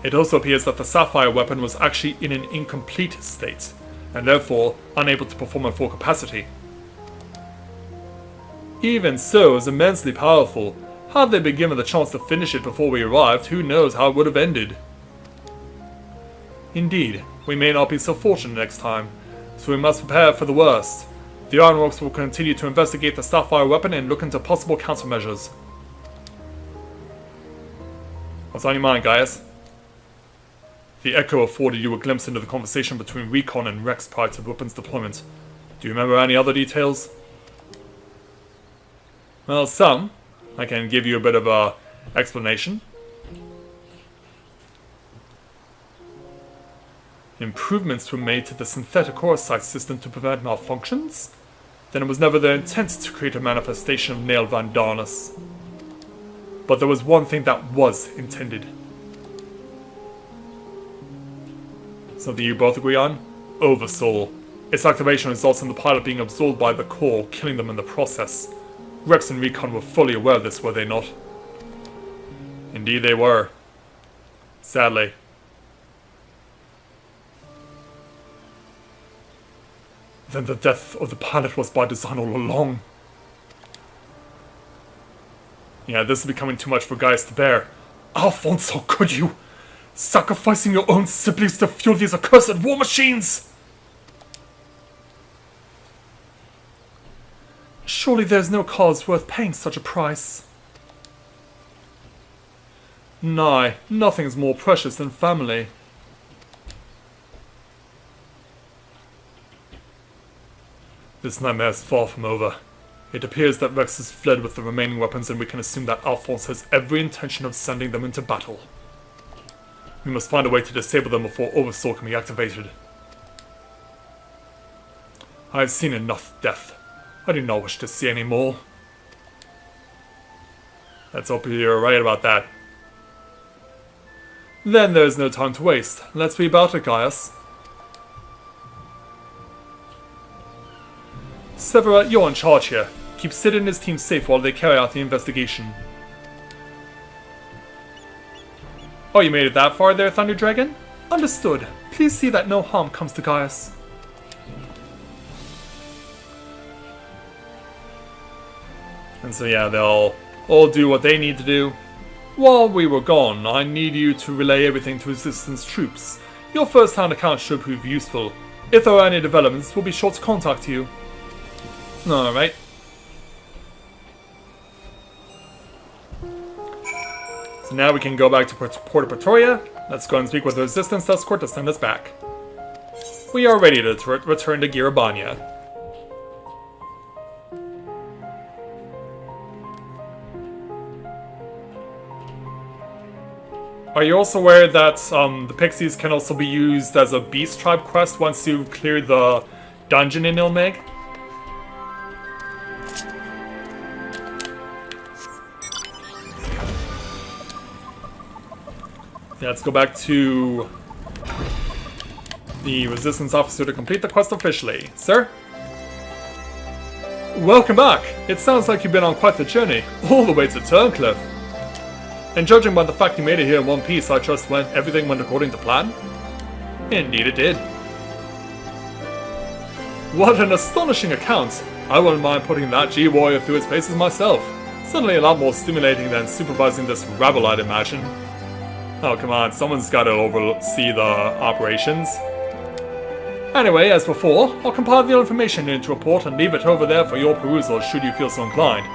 It also appears that the Sapphire weapon was actually in an incomplete state, and therefore unable to perform at full capacity. Even so, it was immensely powerful. Had they been given the chance to finish it before we arrived, who knows how it would have ended. Indeed, we may not be so fortunate next time, so we must prepare for the worst. The Ironworks will continue to investigate the Sapphire weapon and look into possible countermeasures. What's on your mind, Gaius? The Echo afforded you a glimpse into the conversation between Recon and Rex prior to the weapon's deployment. Do you remember any other details? Well, some. I can give you a bit of a explanation. Improvements were made to the synthetic orosite system to prevent malfunctions? Then it was never their intent to create a manifestation of Nail Van Darnus. But there was one thing that was intended. Something you both agree on? Oversoul. Its activation results in the pilot being absorbed by the core, killing them in the process. Rex and Recon were fully aware of this, were they not? Indeed they were. Sadly. Then the death of the pilot was by design all along. Yeah, this is becoming too much for Gaius to bear. Alphonse, how could you? Sacrificing your own siblings to fuel these accursed war machines! Surely there's no cause worth paying such a price. Nay, nothing's more precious than family. This nightmare is far from over. It appears that Rex has fled with the remaining weapons, and we can assume that Alphonse has every intention of sending them into battle. We must find a way to disable them before Oversoul can be activated. I have seen enough death. I do not wish to see any more. Let's hope you're right about that. Then there's no time to waste. Let's be about it, Gaius. Severa, you're in charge here. Keep Sid and his team safe while they carry out the investigation. Oh, you made it that far there, Thunder Dragon? Understood. Please see that no harm comes to Gaius. And so yeah, they'll all do what they need to do. While we were gone, I need you to relay everything to Resistance troops. Your first-hand account should prove useful. If there are any developments, we'll be sure to contact you. Alright. So now we can go back to Porta Pretoria. Let's go and speak with the Resistance escort to send us back. We are ready to return to Girabanya. Are you also aware that the Pixies can also be used as a Beast Tribe quest once you've cleared the dungeon in Ilmeg? Yeah, let's go back to the Resistance officer to complete the quest officially. Sir? Welcome back! It sounds like you've been on quite the journey, all the way to Turncliffe. And judging by the fact you made it here in one piece, I trust everything went according to plan? Indeed it did. What an astonishing account! I wouldn't mind putting that G-Warrior through its paces myself. Certainly a lot more stimulating than supervising this rabble, I'd imagine. Oh, come on, someone's gotta oversee the operations. Anyway, as before, I'll compile the information into a report and leave it over there for your perusal should you feel so inclined.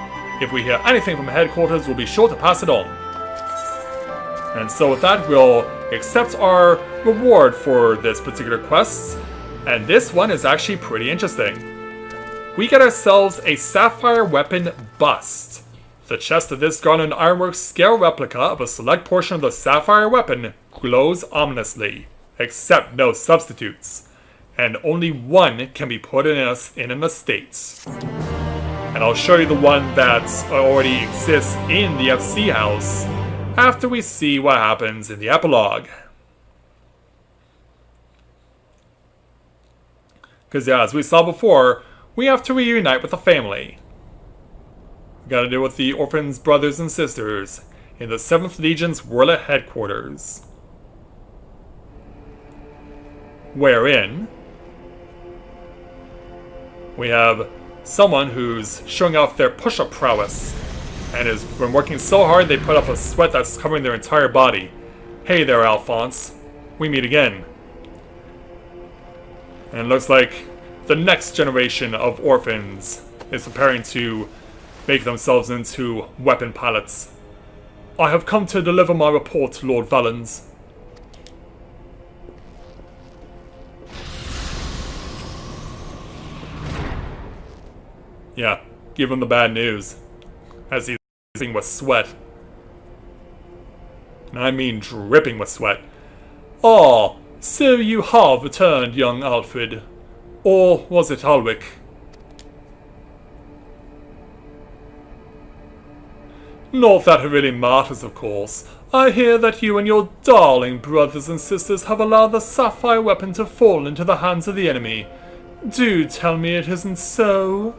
If we hear anything from headquarters, we'll be sure to pass it on. And so with that, we'll accept our reward for this particular quest. And this one is actually pretty interesting. We get ourselves a Sapphire weapon bust. The chest of this garland ironwork scale replica of a select portion of the Sapphire weapon glows ominously, except no substitutes. And only one can be put in an estate. And I'll show you the one that already exists in the FC house after we see what happens in the epilogue. Because yeah, as we saw before, we have to reunite with the family. We gotta deal with the orphans, brothers, and sisters in the 7th Legion's Warlet headquarters. Wherein we have someone who's showing off their push-up prowess and has been working so hard they put up a sweat that's covering their entire body. Hey there, Alphonse. We meet again. And it looks like the next generation of orphans is preparing to make themselves into weapon pilots. I have come to deliver my report, Lord Valens. Yeah, give him the bad news. As he's dripping with sweat. And I mean dripping with sweat. Ah, so you have returned, young Alfred. Or was it Alwick? Not that it really matters, of course. I hear that you and your darling brothers and sisters have allowed the Sapphire weapon to fall into the hands of the enemy. Do tell me it isn't so.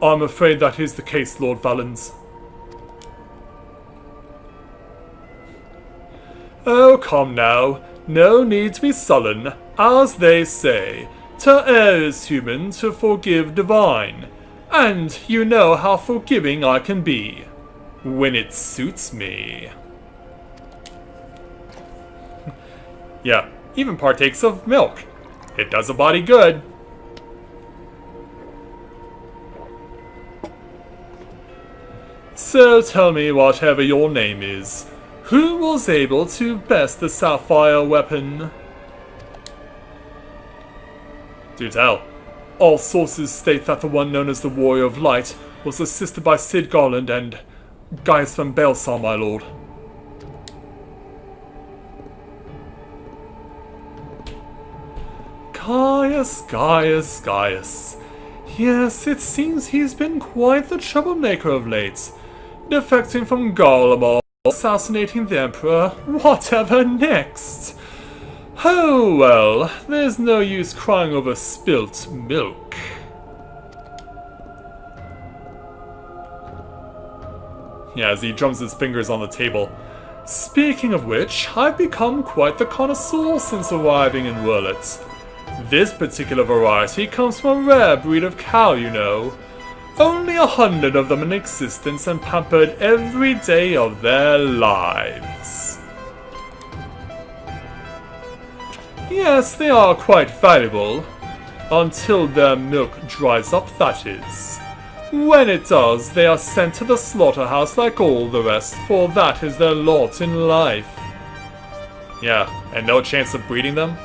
I'm afraid that is the case, Lord Valens. Oh, come now. No need to be sullen. As they say, to err is human, to forgive divine. And you know how forgiving I can be. When it suits me. Yeah, even partakes of milk. It does a body good. So tell me whatever your name is. Who was able to best the Sapphire weapon? Do tell. All sources state that the one known as the Warrior of Light was assisted by Sid Garland and Gaius van Belsar, my lord. Gaius. Yes, it seems he's been quite the troublemaker of late. Defecting from Garlemald, assassinating the Emperor, whatever next? Oh well, there's no use crying over spilt milk. Yeah, as he drums his fingers on the table. Speaking of which, I've become quite the connoisseur since arriving in Wurlitz. This particular variety comes from a rare breed of cow, you know. Only 100 of them in existence and pampered every day of their lives. Yes, they are quite valuable. Until their milk dries up, that is. When it does, they are sent to the slaughterhouse like all the rest, for that is their lot in life. Yeah, and no chance of breeding them?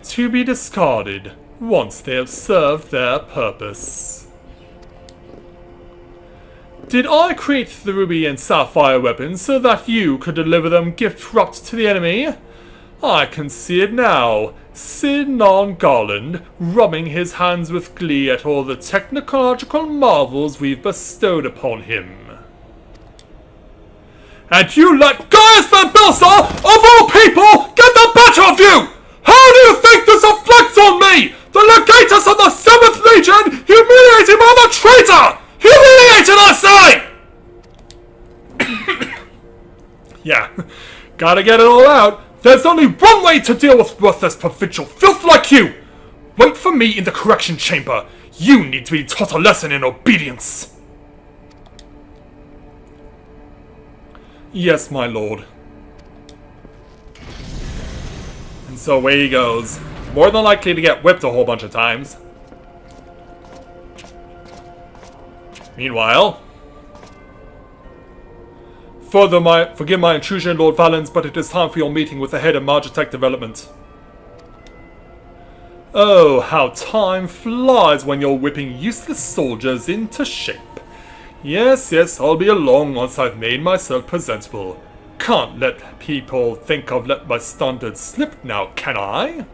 To be discarded once they have served their purpose. Did I create the ruby and sapphire weapons so that you could deliver them gift-wrapped to the enemy? I can see it now. Sid Garland rubbing his hands with glee at all the technological marvels we've bestowed upon him. And you let Gaius van Belsar, of all people, get the better of you! How do you think this reflects on me? The legatus of the 7th Legion humiliated by the traitor! Humiliated, I say! Yeah, gotta get it all out. There's only one way to deal with worthless provincial filth like you! Wait for me in the correction chamber. You need to be taught a lesson in obedience. Yes, my lord. And so away he goes. More than likely to get whipped a whole bunch of times. Meanwhile... Forgive my intrusion, Lord Valens, but it is time for your meeting with the head of Magitech Development. Oh, how time flies when you're whipping useless soldiers into shape. Yes, I'll be along once I've made myself presentable. Can't let people think I've let my standards slip now, can I?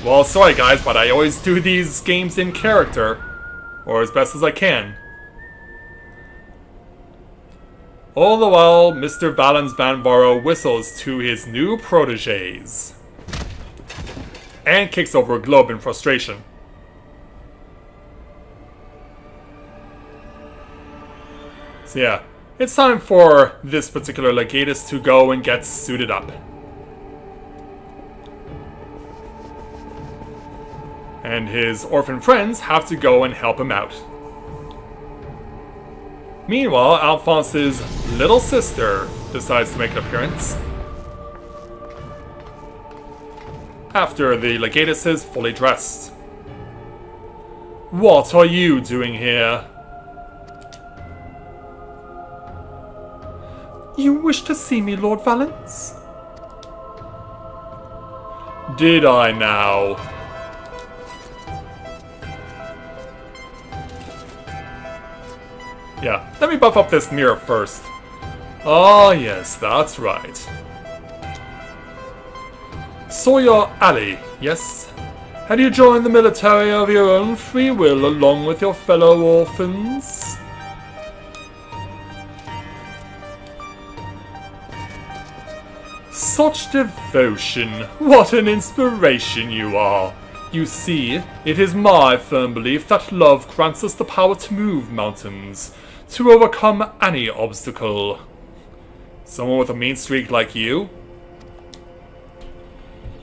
Well, sorry guys, but I always do these games in character. Or as best as I can. All the while, Mr. Valens Van Varro whistles to his new proteges. And kicks over a globe in frustration. So yeah, it's time for this particular legatus to go and get suited up. And his orphan friends have to go and help him out. Meanwhile, Alphonse's little sister decides to make an appearance. After the legatus is fully dressed. What are you doing here? You wish to see me, Lord Valens? Did I now? Yeah, let me buff up this mirror first. Ah, yes, that's right. So you're Ali, yes? Had you joined the military of your own free will along with your fellow orphans? Such devotion! What an inspiration you are! You see, it is my firm belief that love grants us the power to move mountains, to overcome any obstacle. Someone with a mean streak like you?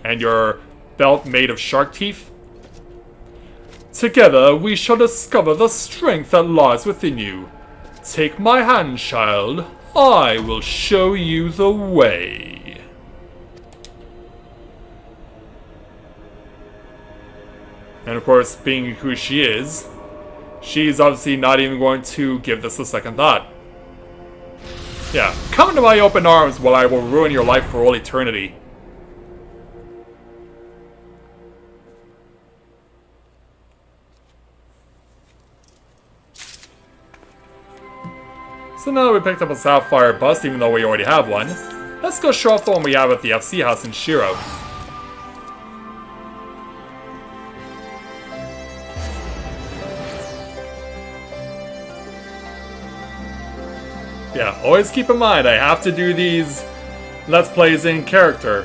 And your belt made of shark teeth? Together we shall discover the strength that lies within you. Take my hand, child. I will show you the way. And of course, being who she is, she's obviously not even going to give this a second thought. Yeah, come into my open arms while I will ruin your life for all eternity. So now that we picked up a Sapphire bust, even though we already have one, let's go show off the one we have at the FC house in Shiro. Yeah, always keep in mind, I have to do these Let's Plays in character.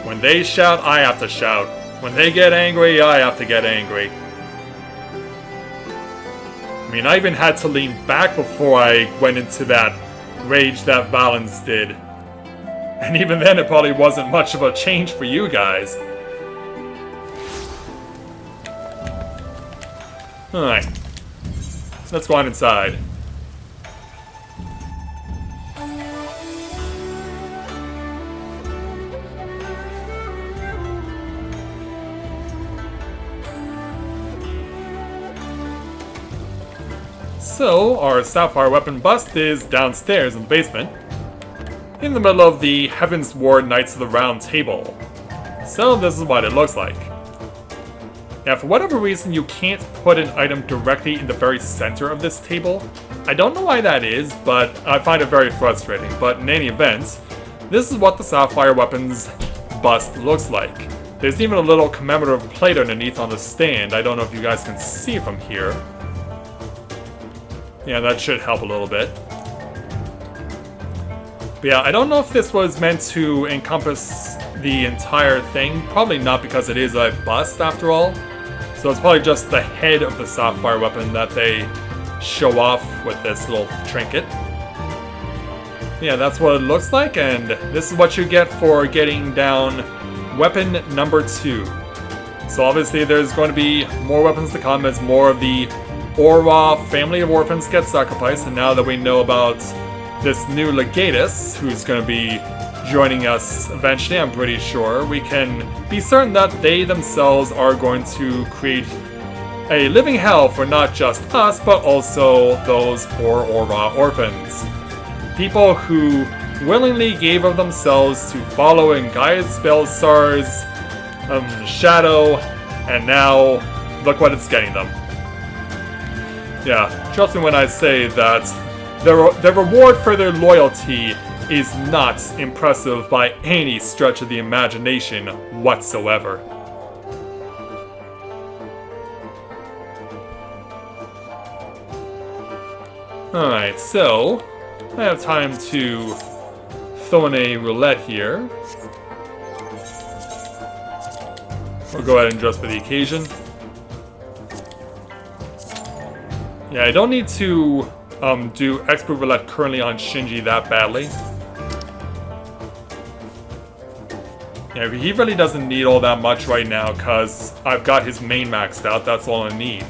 When they shout, I have to shout. When they get angry, I have to get angry. I mean, I even had to lean back before I went into that rage that Valens did. And even then, it probably wasn't much of a change for you guys. Alright. So let's go on inside. So, our Sapphire weapon bust is downstairs in the basement, in the middle of the Heaven's Ward Knights of the Round Table. So this is what it looks like. Now, for whatever reason, you can't put an item directly in the very center of this table. I don't know why that is, but I find it very frustrating. But in any event, this is what the Sapphire weapons bust looks like. There's even a little commemorative plate underneath on the stand. I don't know if you guys can see from here. Yeah, that should help a little bit. But yeah, I don't know if this was meant to encompass the entire thing. Probably not, because it is a bust after all. So it's probably just the head of the Sapphire weapon that they show off with this little trinket. Yeah, that's what it looks like, and this is what you get for getting down weapon number 2. So obviously there's going to be more weapons to come as more of the Aura family of orphans get sacrificed, and now that we know about this new Legatus, who's going to be joining us eventually, I'm pretty sure, we can be certain that they themselves are going to create a living hell for not just us, but also those poor Aura orphans. People who willingly gave of themselves to follow in Gaius Belsar's shadow, and now look what it's getting them. Yeah, trust me when I say that the reward for their loyalty is not impressive by any stretch of the imagination whatsoever. Alright, so I have time to throw in a roulette here. We'll go ahead and dress for the occasion. Yeah, I don't need to do expert roulette currently on Shinji that badly. Yeah, he really doesn't need all that much right now, because I've got his main maxed out, that's all I need.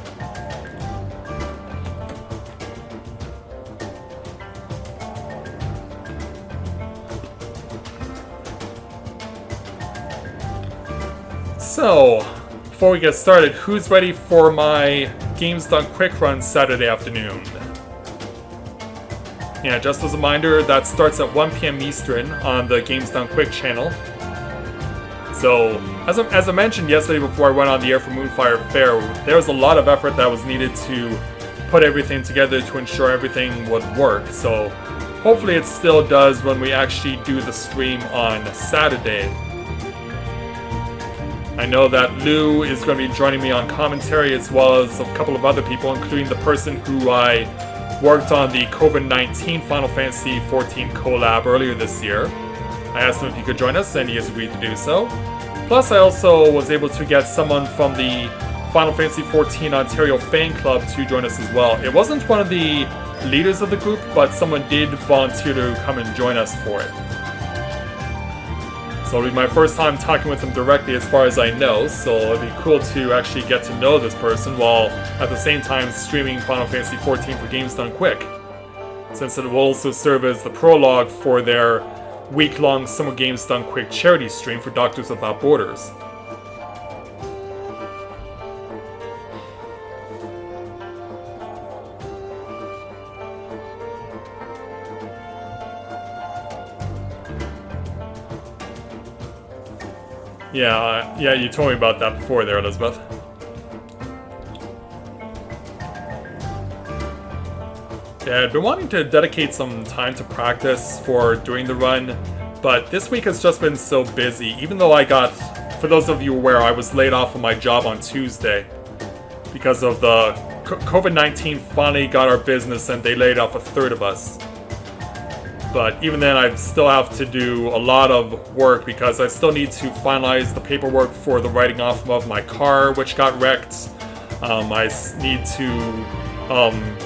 So, before we get started, who's ready for my Games Done Quick Run Saturday afternoon? Yeah, just as a reminder, that starts at 1 PM Eastern on the Games Done Quick channel. So, as I mentioned yesterday before I went on the air for Moonfire Fair, there was a lot of effort that was needed to put everything together to ensure everything would work. So, hopefully it still does when we actually do the stream on Saturday. I know that Lou is going to be joining me on commentary, as well as a couple of other people, including the person who I worked on the COVID-19 Final Fantasy XIV collab earlier this year. I asked him if he could join us, and he has agreed to do so. Plus, I also was able to get someone from the Final Fantasy XIV Ontario fan club to join us as well. It wasn't one of the leaders of the group, but someone did volunteer to come and join us for it. So it'll be my first time talking with him directly as far as I know, so it'll be cool to actually get to know this person while at the same time streaming Final Fantasy XIV for Games Done Quick, since it will also serve as the prologue for their week-long Summer Games Done Quick charity stream for Doctors Without Borders. Yeah, you told me about that before there, Elizabeth. Yeah, I've been wanting to dedicate some time to practice for doing the run, but this week has just been so busy, even though for those of you aware, I was laid off from my job on Tuesday because of the COVID-19 finally got our business and they laid off a third of us. But even then, I still have to do a lot of work because I still need to finalize the paperwork for the writing off of my car, which got wrecked. I need to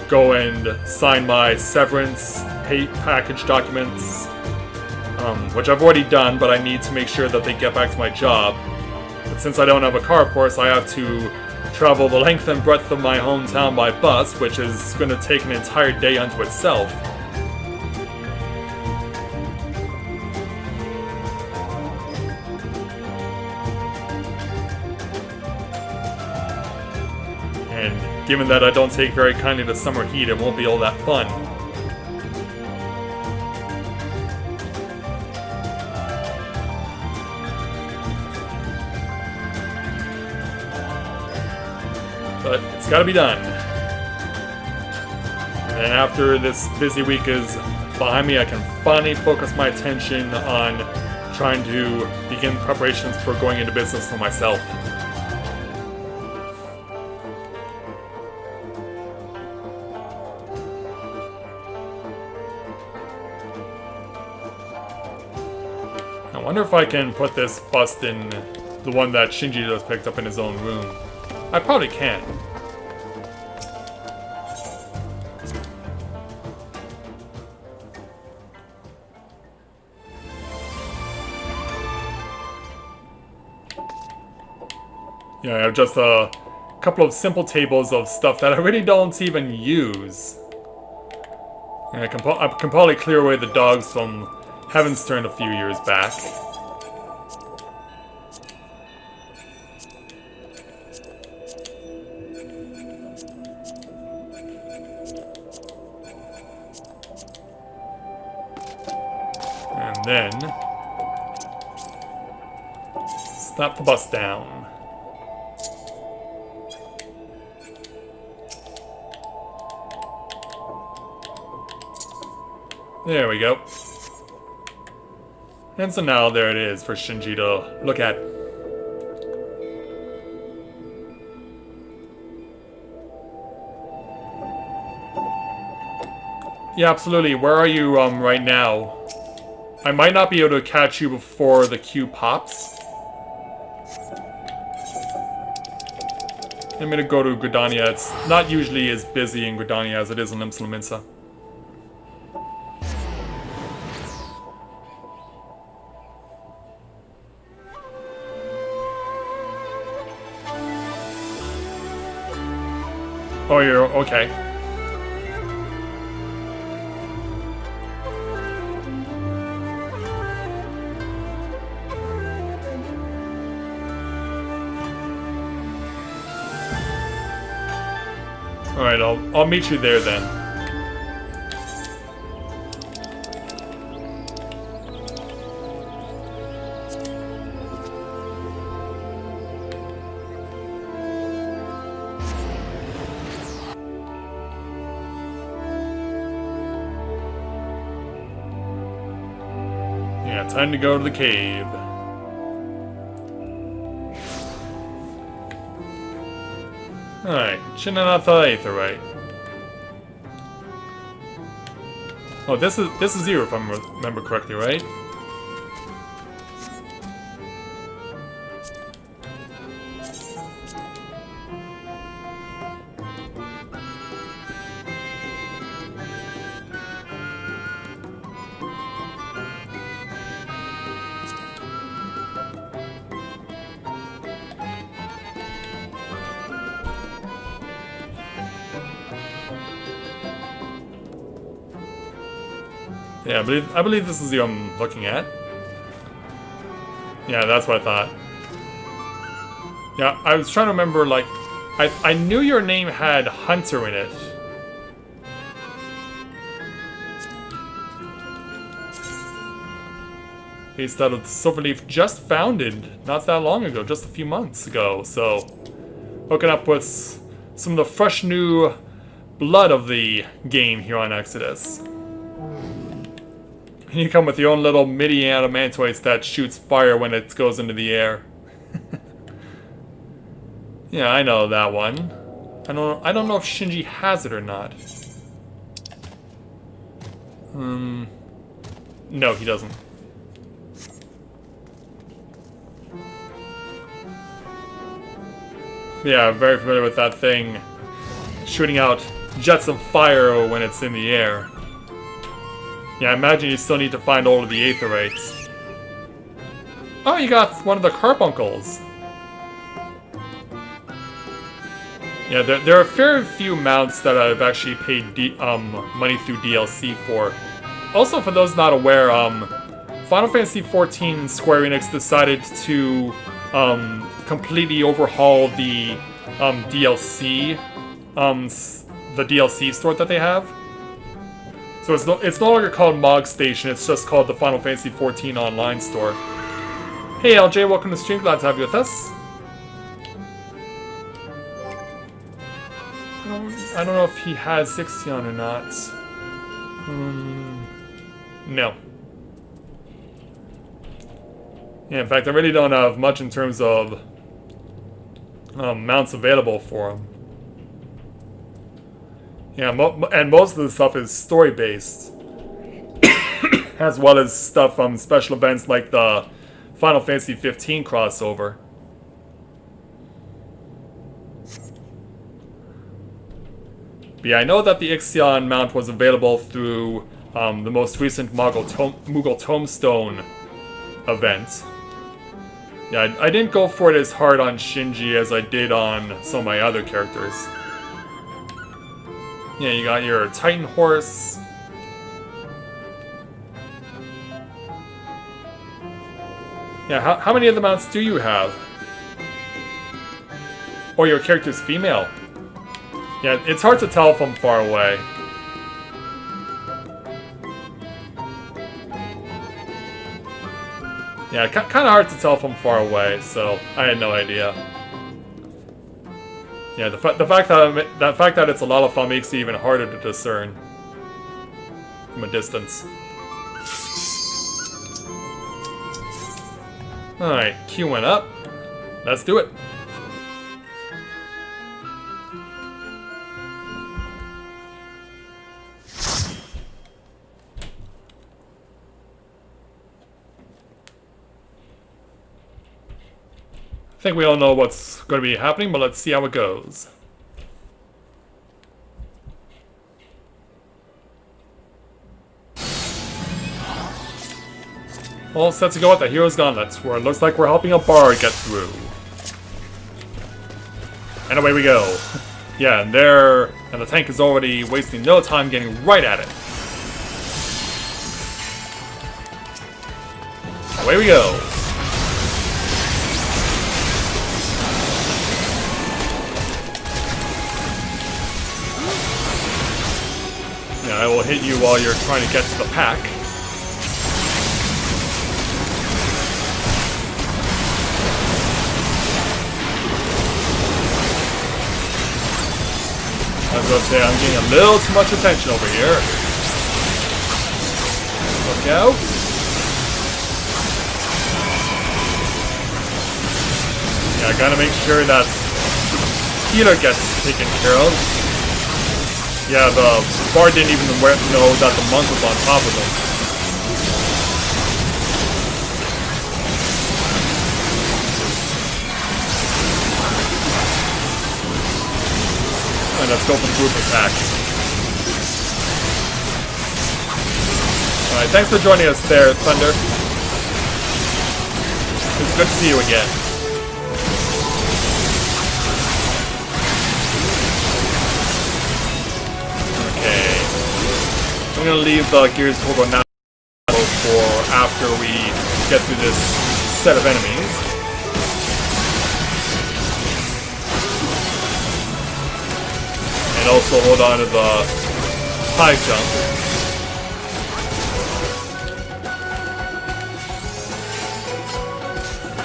go and sign my severance pay package documents, which I've already done, but I need to make sure that they get back to my job. But since I don't have a car, of course, I have to travel the length and breadth of my hometown by bus, which is going to take an entire day unto itself. And given that I don't take very kindly to summer heat, it won't be all that fun. But it's gotta be done. And then after this busy week is behind me, I can finally focus my attention on trying to begin preparations for going into business for myself. I wonder if I can put this bust in the one that Shinji just picked up in his own room. I probably can. Yeah, I have just a couple of simple tables of stuff that I really don't even use. And I can probably clear away the dogs from Heaven's Turn a few years back. And then snap the bus down. There we go. And so now there it is for Shinji to look at. Yeah, absolutely. Where are you right now? I might not be able to catch you before the queue pops. I'm gonna go to Gridania. It's not usually as busy in Gridania as it is in Limsa. Oh, you're okay. All right, I'll meet you there then. Yeah, time to go to the cave. Alright, Shinanatha Aetherite. Oh, this is you if I remember correctly, right? Yeah, I believe this is the I'm looking at. Yeah, that's what I thought. Yeah, I was trying to remember, like, I knew your name had Hunter in it. Based out of the Silverleaf, just founded not that long ago, just a few months ago, so hooking up with some of the fresh new blood of the game here on Exodus. You come with your own little mini adamantoise that shoots fire when it goes into the air. Yeah, I know that one. I don't know if Shinji has it or not. No, he doesn't. Yeah, very familiar with that thing. Shooting out jets of fire when it's in the air. Yeah, I imagine you still need to find all of the Aetherites. Oh, you got one of the carbuncles. Yeah, there are a fair few mounts that I've actually paid money through DLC for. Also, for those not aware, Final Fantasy XIV Square Enix decided to completely overhaul the DLC, the DLC store that they have. So it's no longer called Mog Station, it's just called the Final Fantasy XIV Online Store. Hey LJ, welcome to the stream, glad to have you with us. I don't know if he has Ixion or not. No. Yeah, in fact, I really don't have much in terms of mounts available for him. Yeah, and most of the stuff is story-based. as well as stuff from special events like the Final Fantasy 15 crossover. But yeah, I know that the Ixion mount was available through the most recent Moogle Tombstone event. Yeah, I didn't go for it as hard on Shinji as I did on some of my other characters. Yeah, you got your Titan horse. Yeah, how many of the mounts do you have? Or your character's female? Yeah, it's hard to tell from far away. Yeah, kind of hard to tell from far away, so I had no idea. Yeah, the fact that it's a lot of fun makes it even harder to discern from a distance. Alright, Q went up. Let's do it. I think we all know what's going to be happening, but let's see how it goes. All set to go at the Hero's Gauntlet, where it looks like we're helping a bard get through. And away we go. Yeah, and the tank is already wasting no time getting right at it. Away we go. Yeah, I will hit you while you're trying to get to the pack. I was going to say, I'm getting a little too much attention over here. Look out. Yeah, I gotta make sure that healer gets taken care of. Yeah, the bard didn't even know that the monk was on top of him. And let's go for the group attack. Alright, thanks for joining us there, Thunder. It's good to see you again. Okay. I'm gonna leave the Gears Kogo now for after we get through this set of enemies. And also hold on to the high jump.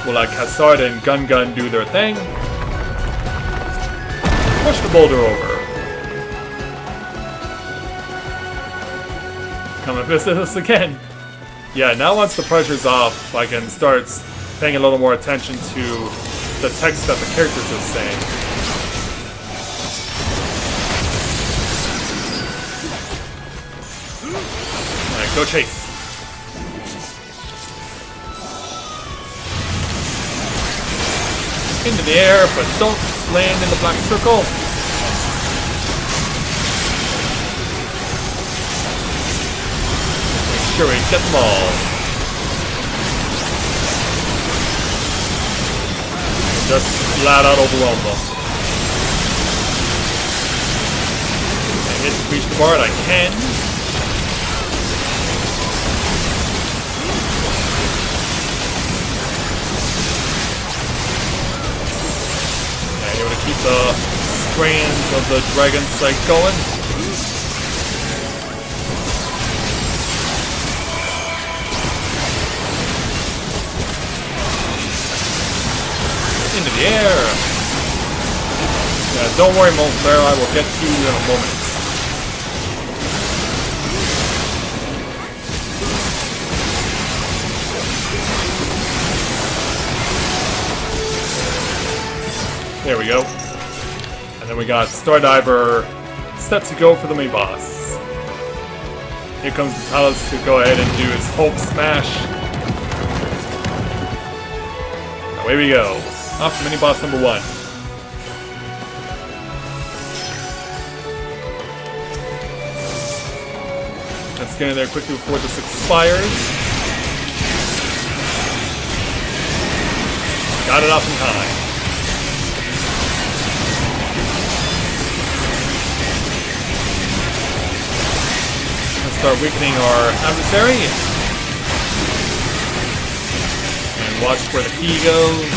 We'll let Cassard and Gun do their thing. Push the boulder over. Come and visit us again. Yeah, now once the pressure's off, I can start paying a little more attention to the text that the characters are saying. Alright, go chase. Into the air, but don't land in the black circle. Make sure we get them all. Just flat out overwhelm them. I hit reach the bar, I can. Keep the strands of the dragon sight going. Into the air. Yeah, don't worry, Montclair, I will get to you in a moment. There we go. And then we got Stardiver set to go for the main boss. Here comes Vitalis to go ahead and do his Hulk smash. Away we go. Off to mini boss number 1. Let's get in there quickly before this expires. Got it off in time. Let's start weakening our adversary. And watch where the key goes.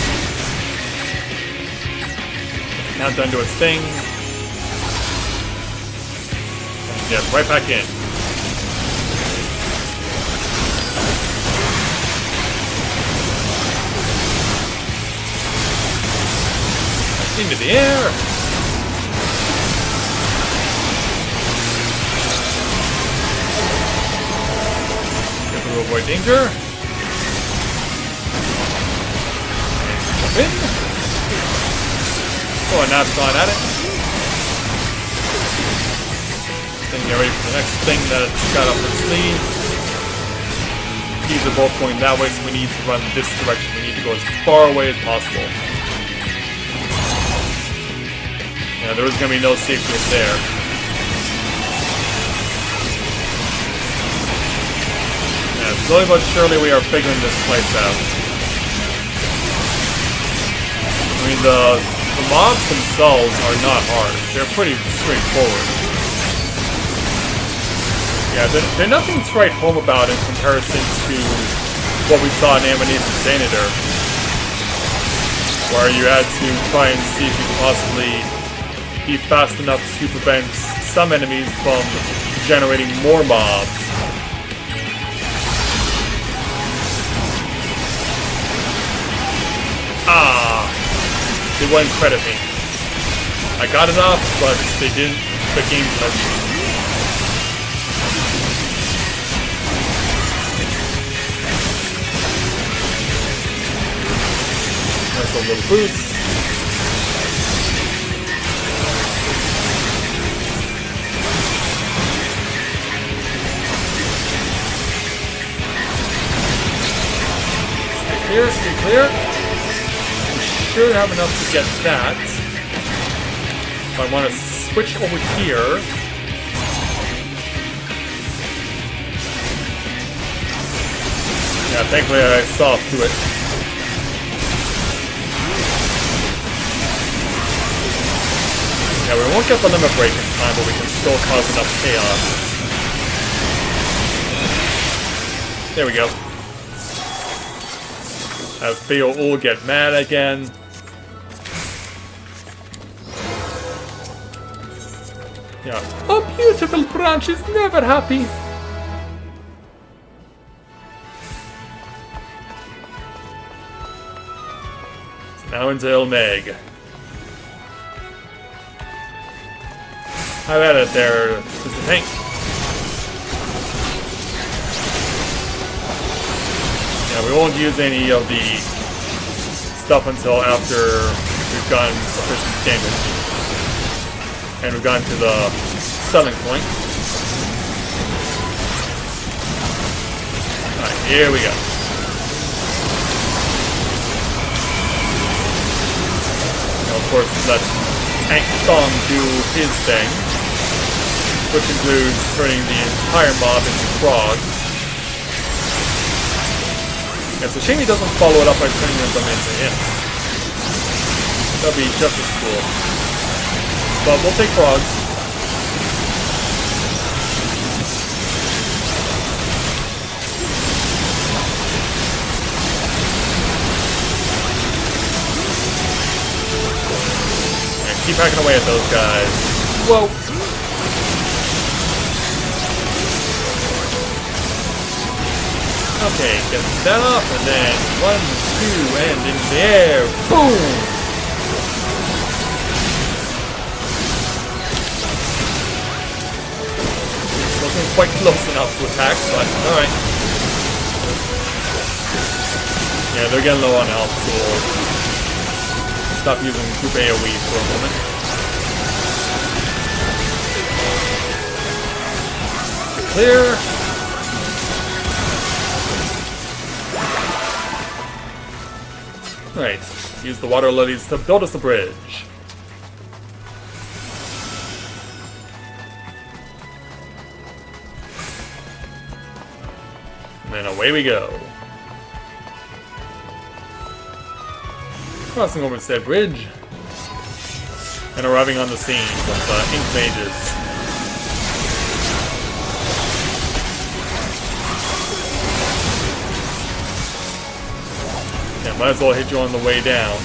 Countdown to its thing. And yeah, right back in. Into the air. Careful to avoid danger. Jump in. Oh, and now it's gone at it. Then get ready for the next thing that it's got up its sleeve. Keys are both going that way, so we need to run this direction. We need to go as far away as possible. Yeah, there was going to be no safety up there. Yeah, slowly but surely we are figuring this place out. I mean, the mobs themselves are not hard. They're pretty straightforward. Yeah, they're nothing to write home about in comparison to what we saw in Amadeus' Xanator, where you had to try and see if you could possibly be fast enough to prevent some enemies from generating more mobs. Ah! They wouldn't credit me. I got it off, but they didn't. The game touched me. Nice little boost. Stay clear. We should have enough to get that. If I want to switch over here. Yeah, thankfully I saw through it. Yeah, we won't get the limit break in time, but we can still cause enough chaos. There we go. Theo will get mad again. Yeah. A beautiful branch is never happy. So now into Ilmeg. Have at it there, Mr. Tank. Yeah, we won't use any of the stuff until after we've gotten sufficient damage. And we've gotten to the selling point. Alright, here we go. Now, of course, let Tank Song do his thing, which includes turning the entire mob into frogs. It's a shame he doesn't follow it up by turning them into imps. That'd be just as cool. But we'll take frogs. And keep hacking away at those guys. Whoa! Okay, get that off, and then 1, 2, and in the air, boom! Wasn't quite close enough to attack, but alright. Yeah, they're getting low on health, so we'll stop using group AoE for a moment. Clear. Use the water lilies to build us a bridge. And then away we go. Crossing over said bridge. And arriving on the scene with ink mages. Yeah, might as well hit you on the way down.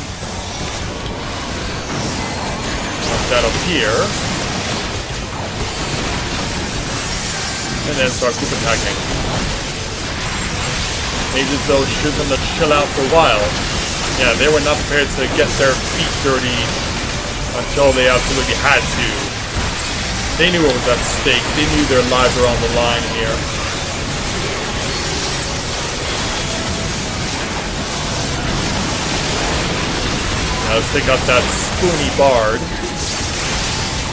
Knock that up here. And then start group attacking. Mages though should them to chill out for a while. Yeah, they were not prepared to get their feet dirty until they absolutely had to. They knew what was at stake. They knew their lives were on the line here. Now let's take out that spoony bard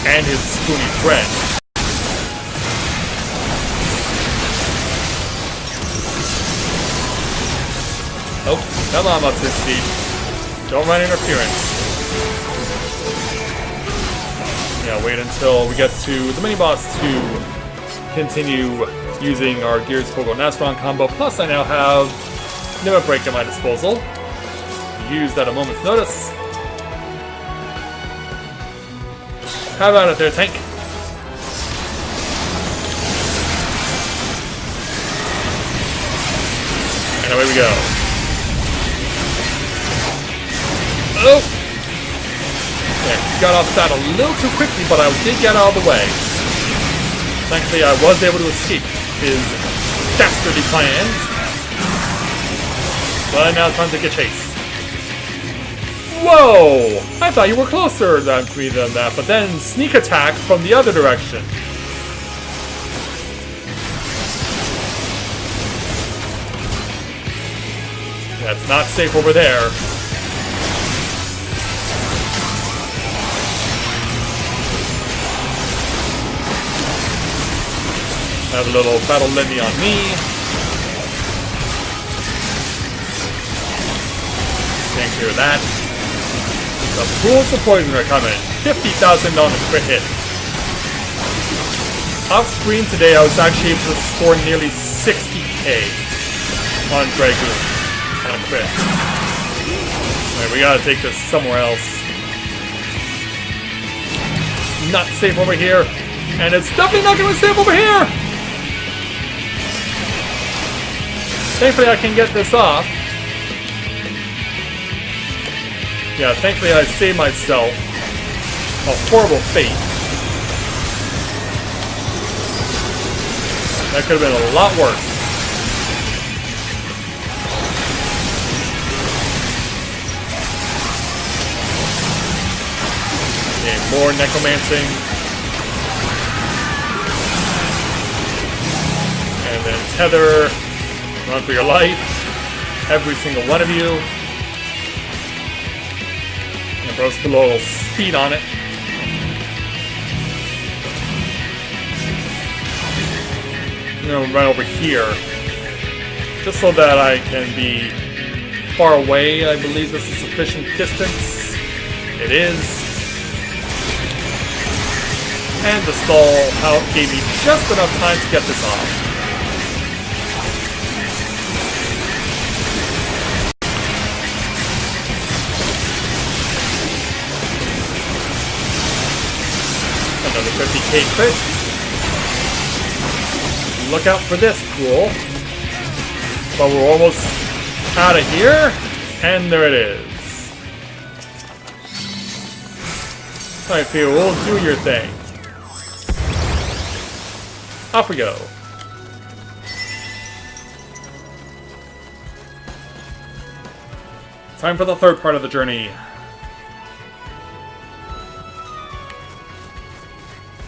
and his spoony friend. Oh, come on, Mustard Seed. Don't run interference. Yeah, wait until we get to the mini-boss to continue using our Gears Kogo Nastron combo. Plus, I now have Limit Break at my disposal. Used at a moment's notice. How about it there, tank? And away we go. Oh! Yeah, got off that a little too quickly, but I did get out of the way. Thankfully, I was able to escape his dastardly plans. But now it's time to get chased. Whoa! I thought you were closer than me than that, but then sneak attack from the other direction. Yeah, it's not safe over there. Have a little battle Lenny on me. Can't clear that. The pools of poison are coming. 50,000 on the crit hit. Off screen today, I was actually able to score nearly 60k on Dragoon on a crit. Alright, we gotta take this somewhere else. It's not safe over here, and it's definitely not gonna be safe over here! Thankfully, I can get this off. Yeah, thankfully I saved myself a horrible fate. That could have been a lot worse. Okay, more necromancing. And then tether. Run for your life. Every single one of you. And bro's put a little speed on it. I'm gonna run over here. Just so that I can be far away. I believe this is sufficient distance. It is. And the stall gave me just enough time to get this off. Another 50k crit. Look out for this, cool. But we're almost out of here, and there it is. Alright, Fear, we'll do your thing. Off we go. Time for the third part of the journey.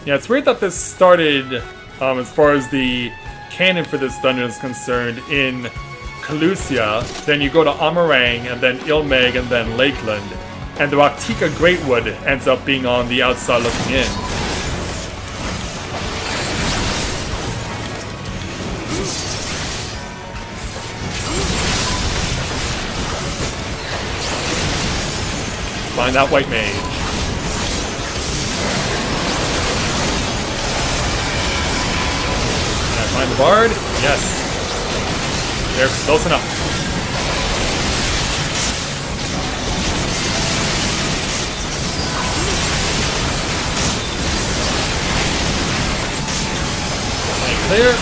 Yeah, it's weird that this started, as far as the canon for this dungeon is concerned, in Calusia. Then you go to Amarang, and then Ilmeg, and then Lakeland. And the Raktika Greatwood ends up being on the outside looking in. Find that white mage. Can I find the bard? Yes. They're close enough. Clear.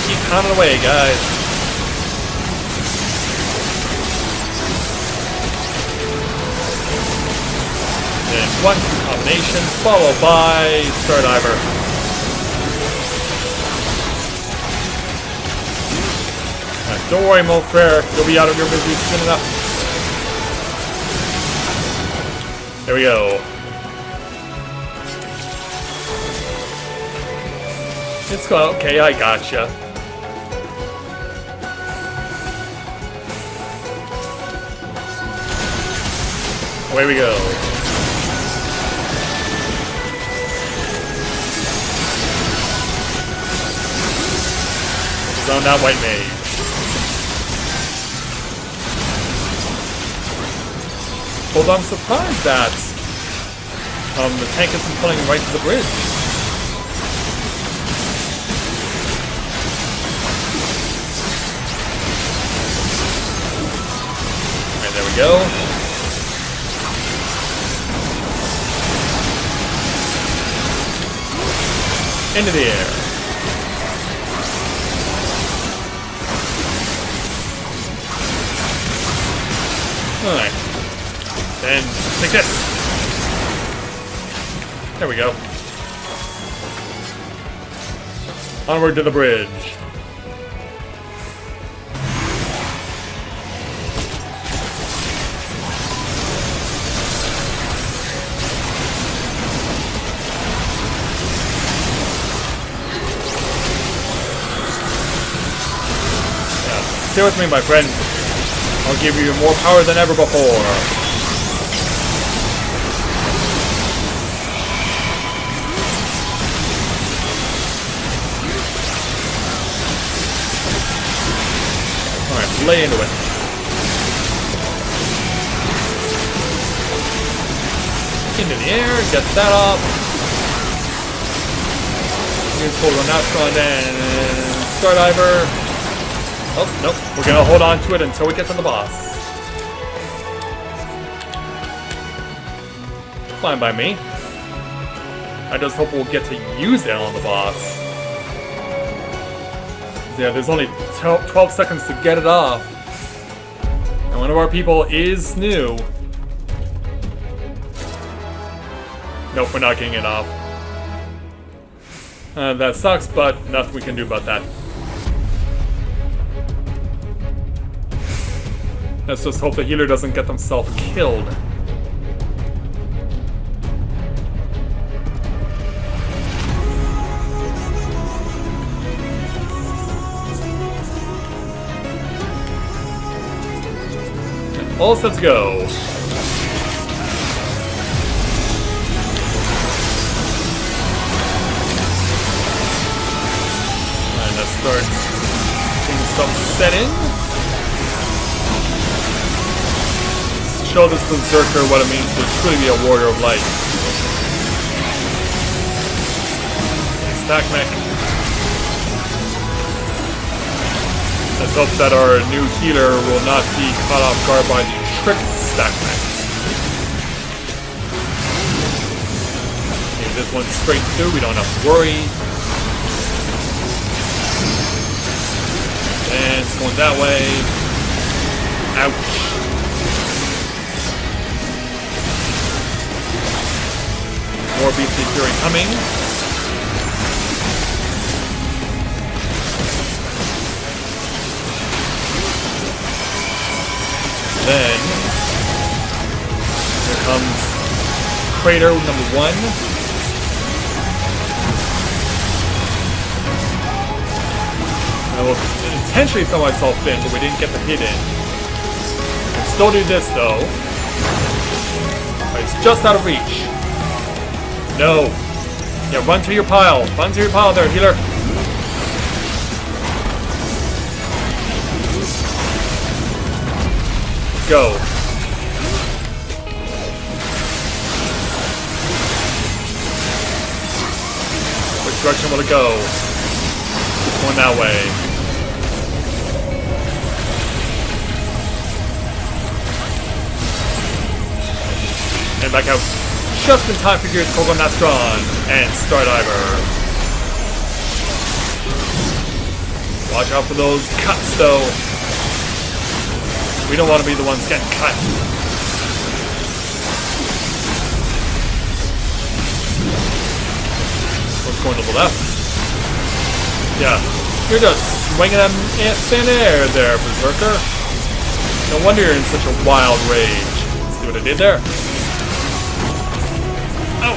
Keep pounding away, guys. Then 1-2 combination, followed by Stardiver. Don't worry, Mulfrere. You'll be out of your misery soon enough. There we go. Let's go. Okay, I gotcha. Away we go. Zone that white mage. Although I'm surprised that the tank isn't pulling right to the bridge. Alright, there we go. Into the air. Alright. Then take this. There we go. Onward to the bridge. Yeah, stay with me, my friend. I'll give you more power than ever before. Lay into it. Into the air, get that up. Here's hold on that front and Stardiver. Oh, nope. We're gonna hold on to it until we get to the boss. Fine by me. I just hope we'll get to use it on the boss. Yeah, there's only 12 seconds to get it off. And one of our people is new. Nope, we're not getting it off. That sucks, but nothing we can do about that. Let's just hope the healer doesn't get themselves killed. All sets go. And let's start getting some setting. Show this berserker what it means to truly be a warrior of light. Stack mech. Let's hope that our new healer will not be caught off guard by the trick stack mech. Okay, this one's straight through, we don't have to worry. And it's going that way. Ouch. More beastly fury coming. Then, here comes Crater number 1. I will intentionally throw myself in, but we didn't get the hit in. I can still do this though. But it's just out of reach. No. Yeah, run to your pile. Run to your pile there, healer. go. Which direction will it go? It's going that way. And back out just in time for Gears Kogonastron and Stardiver. Watch out for those cuts, though. We don't want to be the ones getting cut. What's going to the left? Yeah, you're just swinging them in thin air there, Berserker. No wonder you're in such a wild rage. See what I did there? Ow!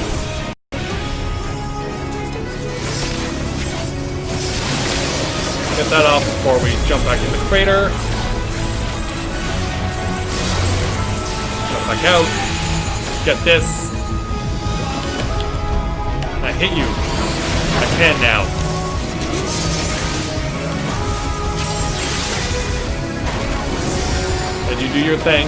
Get that off before we jump back in the crater. Jump back out. Get this. Can I hit you? I can now. Did you do your thing?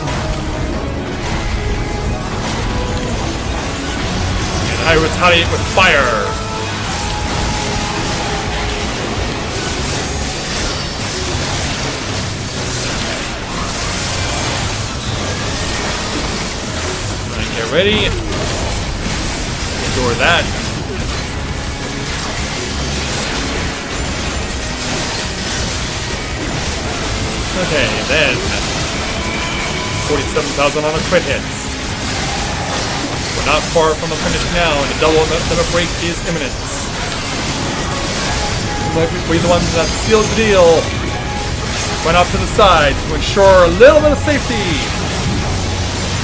And I retaliate with fire. Get ready. Endure that. Okay, then 47,000 on a crit hit. We're not far from the finish now, and the double limit break is imminent. We're the ones that seals the deal. Went off to the side to ensure a little bit of safety.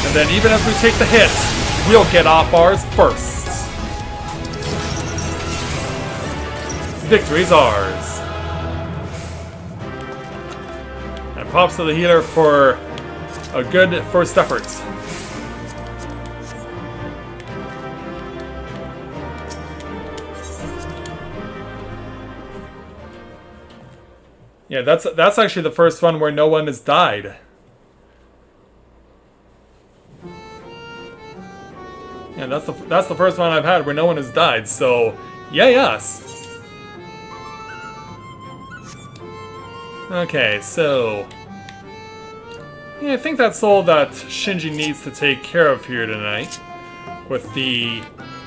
And then even as we take the hits, we'll get off ours first. Victory's ours. And props to the healer for a good first effort. Yeah, that's actually the first one where no one has died. Yeah, that's the first one I've had where no one has died, so yes. Okay, so yeah, I think that's all that Shinji needs to take care of here tonight. With the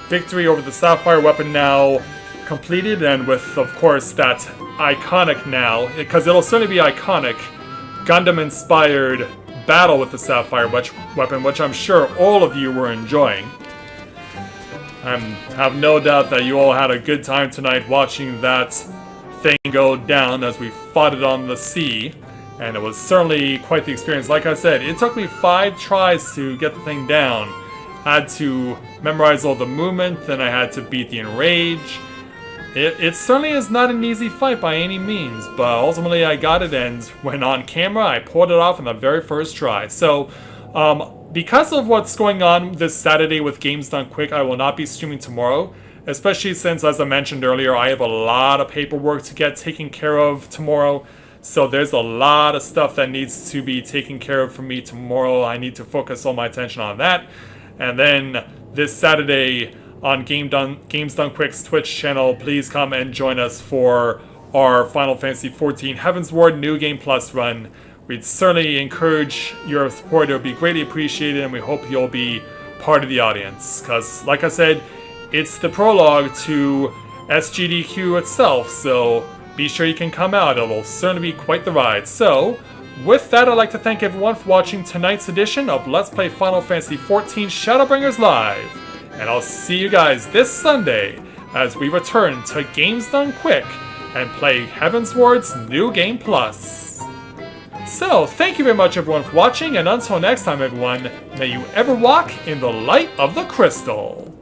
victory over the Sapphire weapon now completed, and with, of course, that iconic now, because it'll certainly be iconic, Gundam-inspired battle with the Sapphire weapon, which I'm sure all of you were enjoying. I have no doubt that you all had a good time tonight watching that thing go down as we fought it on the sea, and it was certainly quite the experience. Like I said, it took me 5 tries to get the thing down. I had to memorize all the movement, then I had to beat the enrage. It certainly is not an easy fight by any means, but ultimately I got it, and when on camera I pulled it off in the very first try. So, because of what's going on this Saturday with Games Done Quick, I will not be streaming tomorrow. Especially since, as I mentioned earlier, I have a lot of paperwork to get taken care of tomorrow. So there's a lot of stuff that needs to be taken care of for me tomorrow. I need to focus all my attention on that. And then this Saturday on Games Done Quick's Twitch channel, please come and join us for our Final Fantasy XIV Heavensward New Game Plus run. We'd certainly encourage your support. It would be greatly appreciated, and we hope you'll be part of the audience. Because, like I said, it's the prologue to SGDQ itself, so be sure you can come out. It'll certainly be quite the ride. So, with that, I'd like to thank everyone for watching tonight's edition of Let's Play Final Fantasy XIV Shadowbringers Live. And I'll see you guys this Sunday as we return to Games Done Quick and play Heavensward's New Game Plus. So, thank you very much everyone for watching, and until next time everyone, may you ever walk in the light of the crystal.